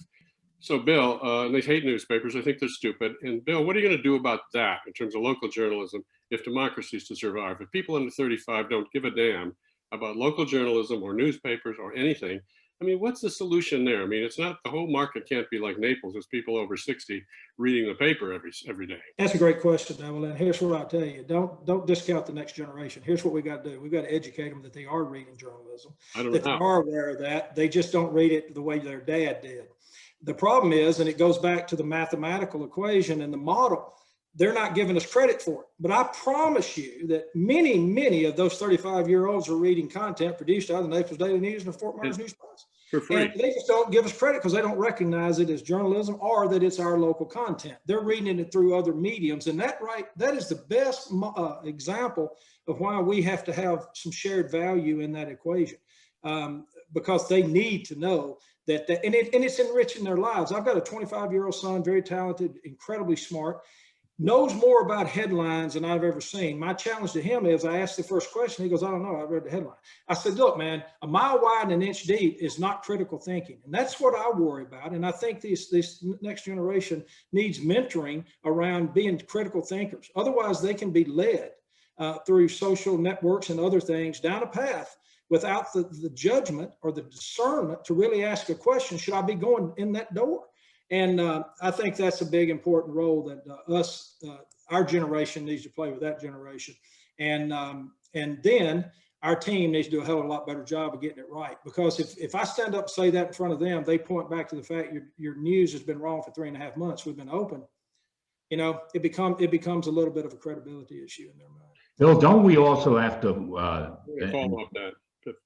So Bill, and they hate newspapers. I think they're stupid. And Bill, what are you going to do about that in terms of local journalism if democracy is to survive? If people under 35 don't give a damn about local journalism or newspapers or anything, I mean, what's the solution there? I mean, it's not, the whole market can't be like Naples. It's people over 60 reading the paper every day. That's a great question, Neville. And here's what I'll tell you. Don't discount the next generation. Here's what we got to do. We've got to educate them that they are reading journalism, that they are aware of that. They just don't read it the way their dad did. The problem is, and it goes back to the mathematical equation and the model, they're not giving us credit for it. But I promise you that many, many of those 35-year-olds are reading content produced out of the Naples Daily News and the Fort Myers News Press. For free. And they just don't give us credit because they don't recognize it as journalism or that it's our local content. They're reading it through other mediums. And that is the best example of why we have to have some shared value in that equation, because they need to know that, and it's enriching their lives. I've got a 25-year-old son, very talented, incredibly smart. knows more about headlines than I've ever seen. My challenge to him is, I asked the first question, he goes, I don't know, I read the headline. I said, look, man, a mile wide and an inch deep is not critical thinking. And that's what I worry about. And I think this next generation needs mentoring around being critical thinkers. Otherwise, they can be led through social networks and other things down a path without the judgment or the discernment to really ask a question, should I be going in that door? And I think that's a big important role that our generation needs to play with that generation. And then our team needs to do a hell of a lot better job of getting it right. Because if I stand up and say that in front of them, they point back to the fact your news has been wrong for 3.5 months. We've been open. You know, it becomes a little bit of a credibility issue in their mind. Bill, don't we also have to, Follow up that.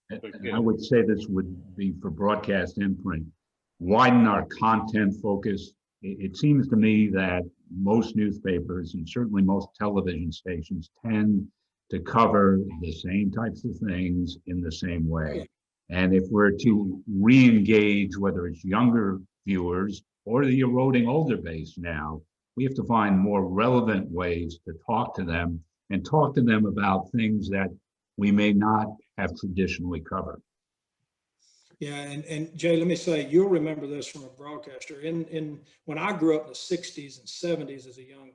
and I would say this would be for broadcast and print, widen our content focus. It seems to me that most newspapers and certainly most television stations tend to cover the same types of things in the same way. And if we're to re-engage, whether it's younger viewers or the eroding older base now, we have to find more relevant ways to talk to them and talk to them about things that we may not have traditionally covered. Yeah, and Jay, let me say, you'll remember this from a broadcaster. When I grew up in the 60s and 70s as a young,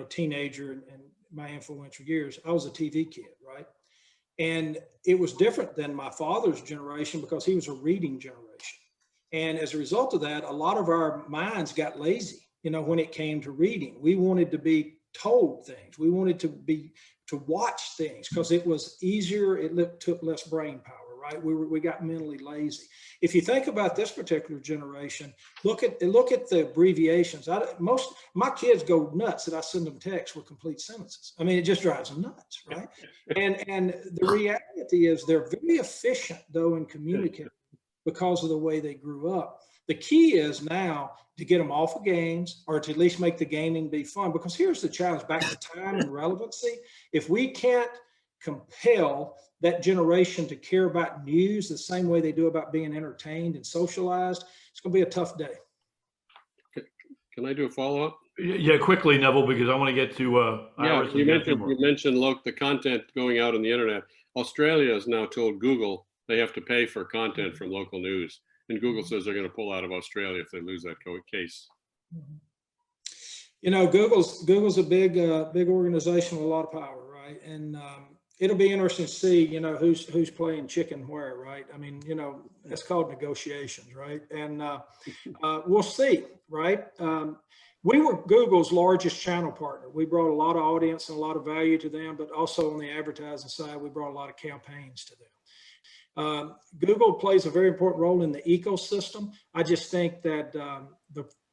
teenager and my influential years, I was a TV kid, right? And it was different than my father's generation because he was a reading generation. And as a result of that, a lot of our minds got lazy, when it came to reading. We wanted to be told things. We wanted to watch things because it was easier. It took less brain power. Right? We got mentally lazy. If you think about this particular generation, look at the abbreviations. My kids go nuts that I send them texts with complete sentences. I mean, it just drives them nuts, right? And the reality is they're very efficient though in communicating because of the way they grew up. The key is now to get them off of games or to at least make the gaming be fun. Because here's the challenge, back to time and relevancy. If we can't compel that generation to care about news the same way they do about being entertained and socialized, it's going to be a tough day. Can I do a follow-up? Yeah, quickly, Neville, because I want to get to Iris. You mentioned the content going out on the internet. Australia has now told Google they have to pay for content from local news, and Google says they're going to pull out of Australia if they lose that case. Google's a big organization with a lot of power, right? And it'll be interesting to see, who's playing chicken where, right? I mean, it's called negotiations, right? And we'll see, right? We were Google's largest channel partner. We brought a lot of audience and a lot of value to them, but also on the advertising side, we brought a lot of campaigns to them. Google plays a very important role in the ecosystem. I just think that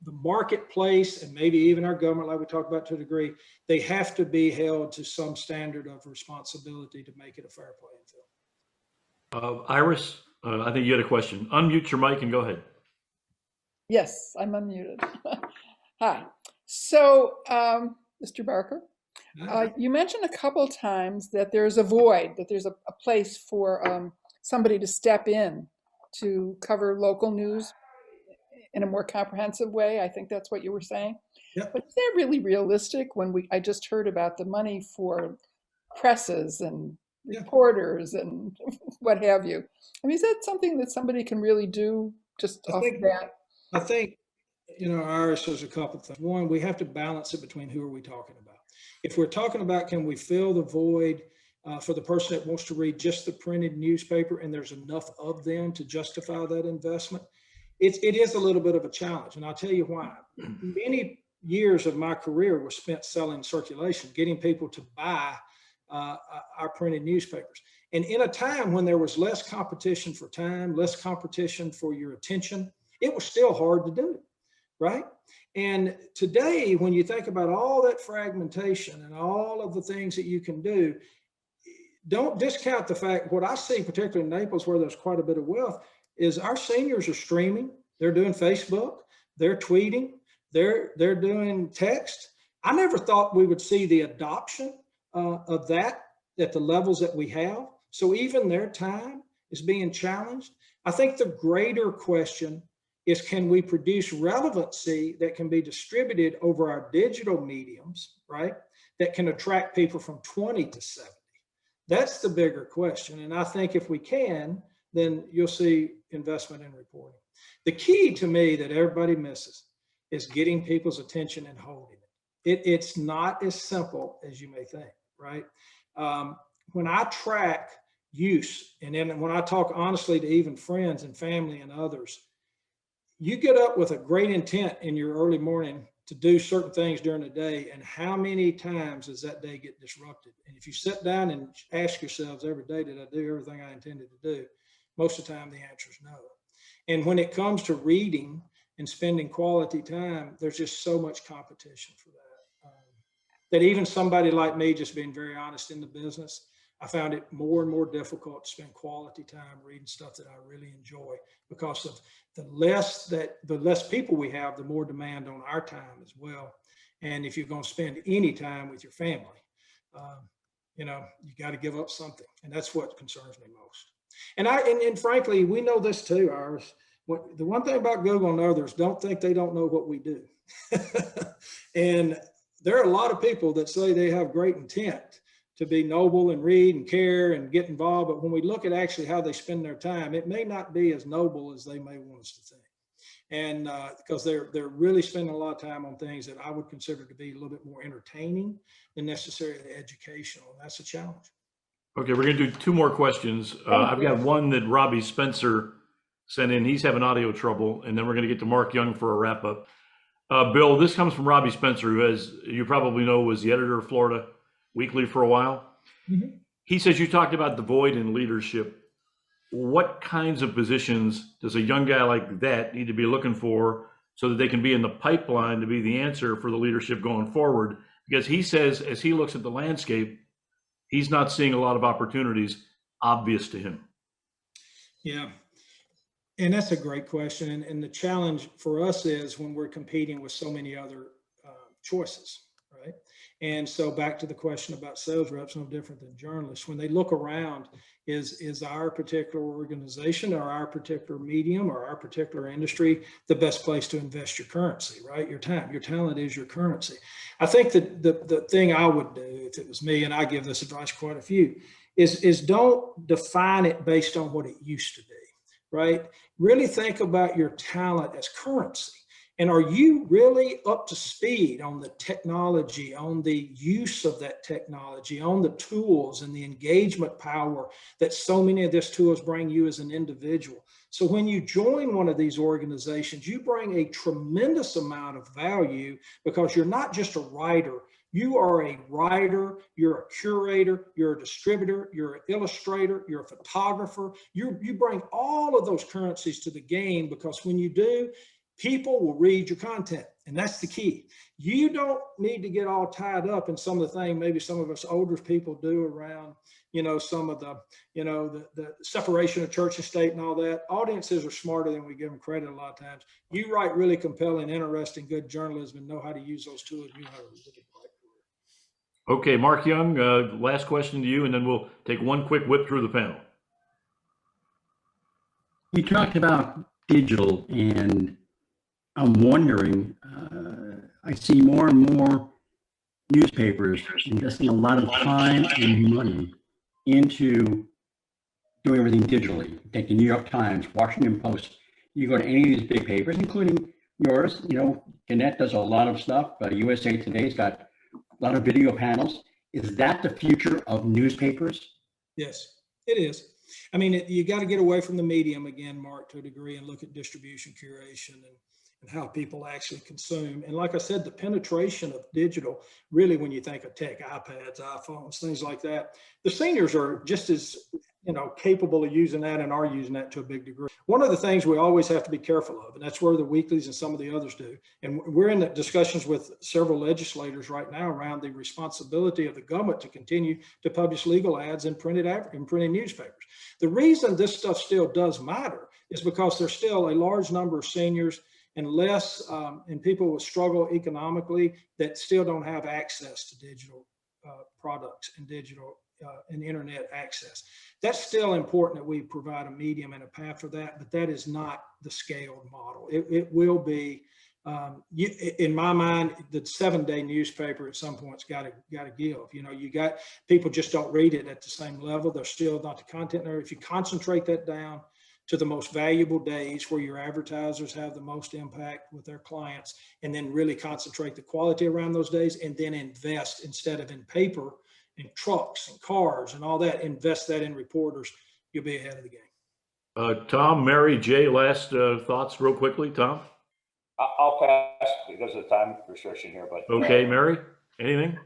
the marketplace and maybe even our government, like we talked about to a degree, they have to be held to some standard of responsibility to make it a fair playing field. Iris, I think you had a question. Unmute your mic and go ahead. Yes, I'm unmuted. Hi. So, Mr. Barker, you mentioned a couple times that there's a void, that there's a place for somebody to step in to cover local news in a more comprehensive way. I think that's what you were saying. Yep. But is that really realistic when I just heard about the money for presses and reporters and what have you? I mean, is that something that somebody can really do just off of that? I think, Iris, there's a couple of things. One, we have to balance it between who are we talking about. If we're talking about, can we fill the void for the person that wants to read just the printed newspaper and there's enough of them to justify that investment? It is a little bit of a challenge, and I'll tell you why. Many years of my career were spent selling circulation, getting people to buy our printed newspapers. And in a time when there was less competition for time, less competition for your attention, it was still hard to do, right? And today, when you think about all that fragmentation and all of the things that you can do, don't discount the fact, what I see, particularly in Naples, where there's quite a bit of wealth, is our seniors are streaming, they're doing Facebook, they're tweeting, they're doing text. I never thought we would see the adoption of that at the levels that we have. So even their time is being challenged. I think the greater question is, can we produce relevancy that can be distributed over our digital mediums, right? That can attract people from 20 to 70. That's the bigger question. And I think if we can, then you'll see investment in reporting. The key to me that everybody misses is getting people's attention and holding it. It's not as simple as you may think, right? When I track use, and then when I talk honestly to even friends and family and others, you get up with a great intent in your early morning to do certain things during the day, and how many times does that day get disrupted? And if you sit down and ask yourselves every day, did I do everything I intended to do? Most of the time the answer is no. And when it comes to reading and spending quality time, there's just so much competition for that. That even somebody like me, just being very honest in the business, I found it more and more difficult to spend quality time reading stuff that I really enjoy, because of the less people we have, the more demand on our time as well. And if you're going to spend any time with your family, you got to give up something, and that's what concerns me most. And frankly, we know this too, Iris. The one thing about Google and others, don't think they don't know what we do. And there are a lot of people that say they have great intent to be noble and read and care and get involved, but when we look at actually how they spend their time, it may not be as noble as they may want us to think. And because they're really spending a lot of time on things that I would consider to be a little bit more entertaining than necessarily educational. And that's a challenge. Okay, we're going to do two more questions. I've got one that Robbie Spencer sent in. He's having audio trouble, and then we're going to get to Mark Young for a wrap up. Bill, this comes from Robbie Spencer, who, as you probably know, was the editor of Florida Weekly for a while. Mm-hmm. He says, you talked about the void in leadership. What kinds of positions does a young guy like that need to be looking for so that they can be in the pipeline to be the answer for the leadership going forward? Because he says, as he looks at the landscape, he's not seeing a lot of opportunities obvious to him. Yeah. And that's a great question. And the challenge for us is when we're competing with so many other choices, right? And so back to the question about sales reps, no different than journalists. When they look around, is our particular organization or our particular medium or our particular industry the best place to invest your currency, right? Your time, your talent is your currency. I think that the thing I would do if it was me, and I give this advice quite a few, is don't define it based on what it used to be. Right? Really think about your talent as currency. And are you really up to speed on the technology, on the use of that technology, on the tools and the engagement power that so many of these tools bring you as an individual? So when you join one of these organizations, you bring a tremendous amount of value, because you're not just a writer. You are a writer, you're a curator, you're a distributor, you're an illustrator, you're a photographer. You bring all of those currencies to the game, because when you do, people will read your content. And that's the key. You don't need to get all tied up in some of the things maybe some of us older people do around, some of the, the separation of church and state and all that. Audiences are smarter than we give them credit a lot of times. You write really compelling, interesting, good journalism and know how to use those tools. You know how to really write. Okay, Mark Young, last question to you, and then we'll take one quick whip through the panel. You talked about digital, and I'm wondering, I see more and more newspapers investing a lot of time and money into doing everything digitally. Take the New York Times, Washington Post. You go to any of these big papers, including yours, Gannett does a lot of stuff. USA Today's got a lot of video panels. Is that the future of newspapers? Yes, it is. I mean, you got to get away from the medium again, Mark, to a degree, and look at distribution, curation, and how people actually consume. And like I said, the penetration of digital, really, when you think of tech, iPads, iPhones, things like that, the seniors are just as capable of using that and are using that to a big degree. One of the things we always have to be careful of, and that's where the weeklies and some of the others do, and we're in the discussions with several legislators right now around the responsibility of the government to continue to publish legal ads in printed newspapers. The reason this stuff still does matter is because there's still a large number of seniors and less and people who struggle economically that still don't have access to digital products and digital and internet access. That's still important that we provide a medium and a path for that, but that is not the scaled model. It will be, in my mind, the 7-day newspaper at some point's got to give. You know, you got people just don't read it at the same level. They're still not the content there. If you concentrate that down to the most valuable days where your advertisers have the most impact with their clients, and then really concentrate the quality around those days, and then invest, instead of in paper, in trucks and cars and all that, invest that in reporters, you'll be ahead of the game. Tom, Mary, Jay, last thoughts real quickly. Tom? I'll pass because of the time restriction here, but. Okay, Mary, anything?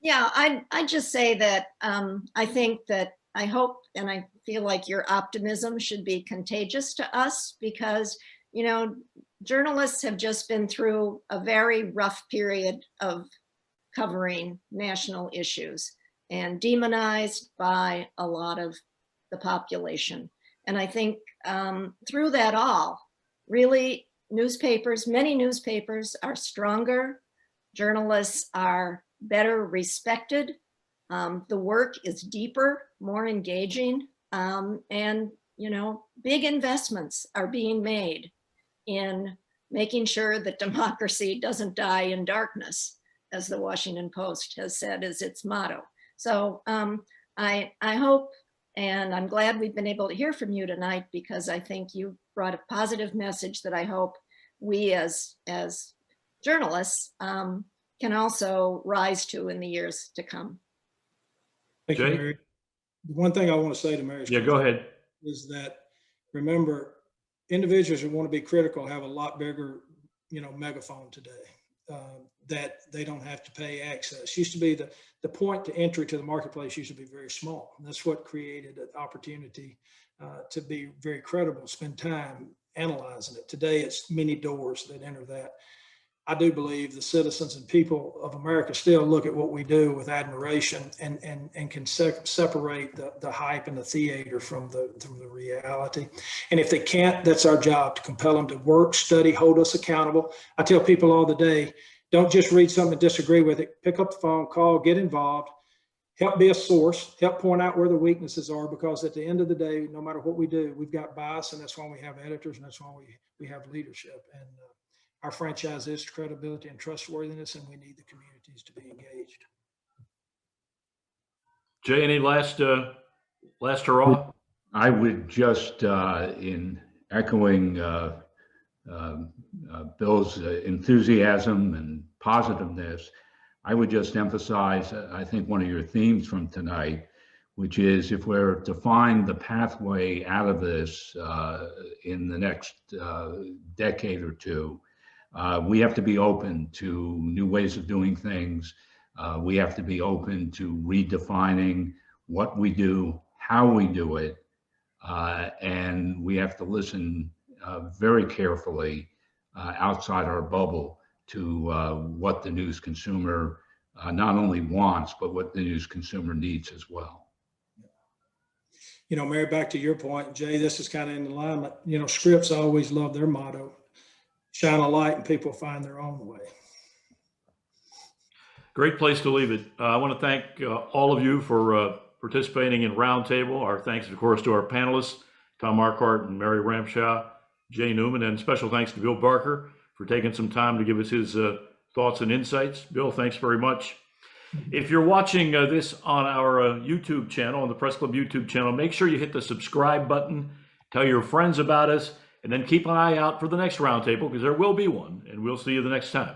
Yeah, I'd just say that I think that I hope and I feel like your optimism should be contagious to us, because, you know, journalists have just been through a very rough period of covering national issues and demonized by a lot of the population. And I think through that all, really, newspapers, many newspapers are stronger, journalists are better respected, the work is deeper, more engaging, and, you know, big investments are being made in making sure that democracy doesn't die in darkness, as the Washington Post has said is its motto. So I hope, and I'm glad we've been able to hear from you tonight, because I think you brought a positive message that I hope we as journalists can also rise to in the years to come. Thank you, Mary. The one thing I want to say to Mary, Yeah, go ahead. is that, remember, individuals who want to be critical have a lot bigger, you know, megaphone today, that they don't have to pay access. Used to be the point to entry to the marketplace used to be very small. And that's what created an opportunity to be very credible, spend time analyzing it. Today, it's many doors that enter that. I do believe the citizens and people of America still look at what we do with admiration and can separate the hype and the theater from the reality. And if they can't, that's our job, to compel them to work, study, hold us accountable. I tell people all the day, don't just read something and disagree with it. Pick up the phone, call, get involved, help be a source, help point out where the weaknesses are, because at the end of the day, no matter what we do, we've got bias, and that's why we have editors, and that's why we have leadership. And our franchise is credibility and trustworthiness, and we need the communities to be engaged. Jay, any last hurrah? I would just, in echoing Bill's enthusiasm and positiveness, I would just emphasize, I think, one of your themes from tonight, which is, if we're to find the pathway out of this in the next decade or two, we have to be open to new ways of doing things. We have to be open to redefining what we do, how we do it, and we have to listen very carefully outside our bubble to what the news consumer not only wants, but what the news consumer needs as well. You know, Mary, back to your point, Jay, this is kind of in alignment. You know, Scripps always love their motto: shine a light and people find their own way. Great place to leave it. I want to thank all of you for participating in Roundtable. Our thanks, of course, to our panelists, Tom Marquardt and Mary Ramshaw, Jay Newman, and special thanks to Bill Barker for taking some time to give us his thoughts and insights. Bill, thanks very much. If you're watching this on our YouTube channel, on the Press Club YouTube channel, make sure you hit the subscribe button, tell your friends about us, and then keep an eye out for the next Roundtable, because there will be one, and we'll see you the next time.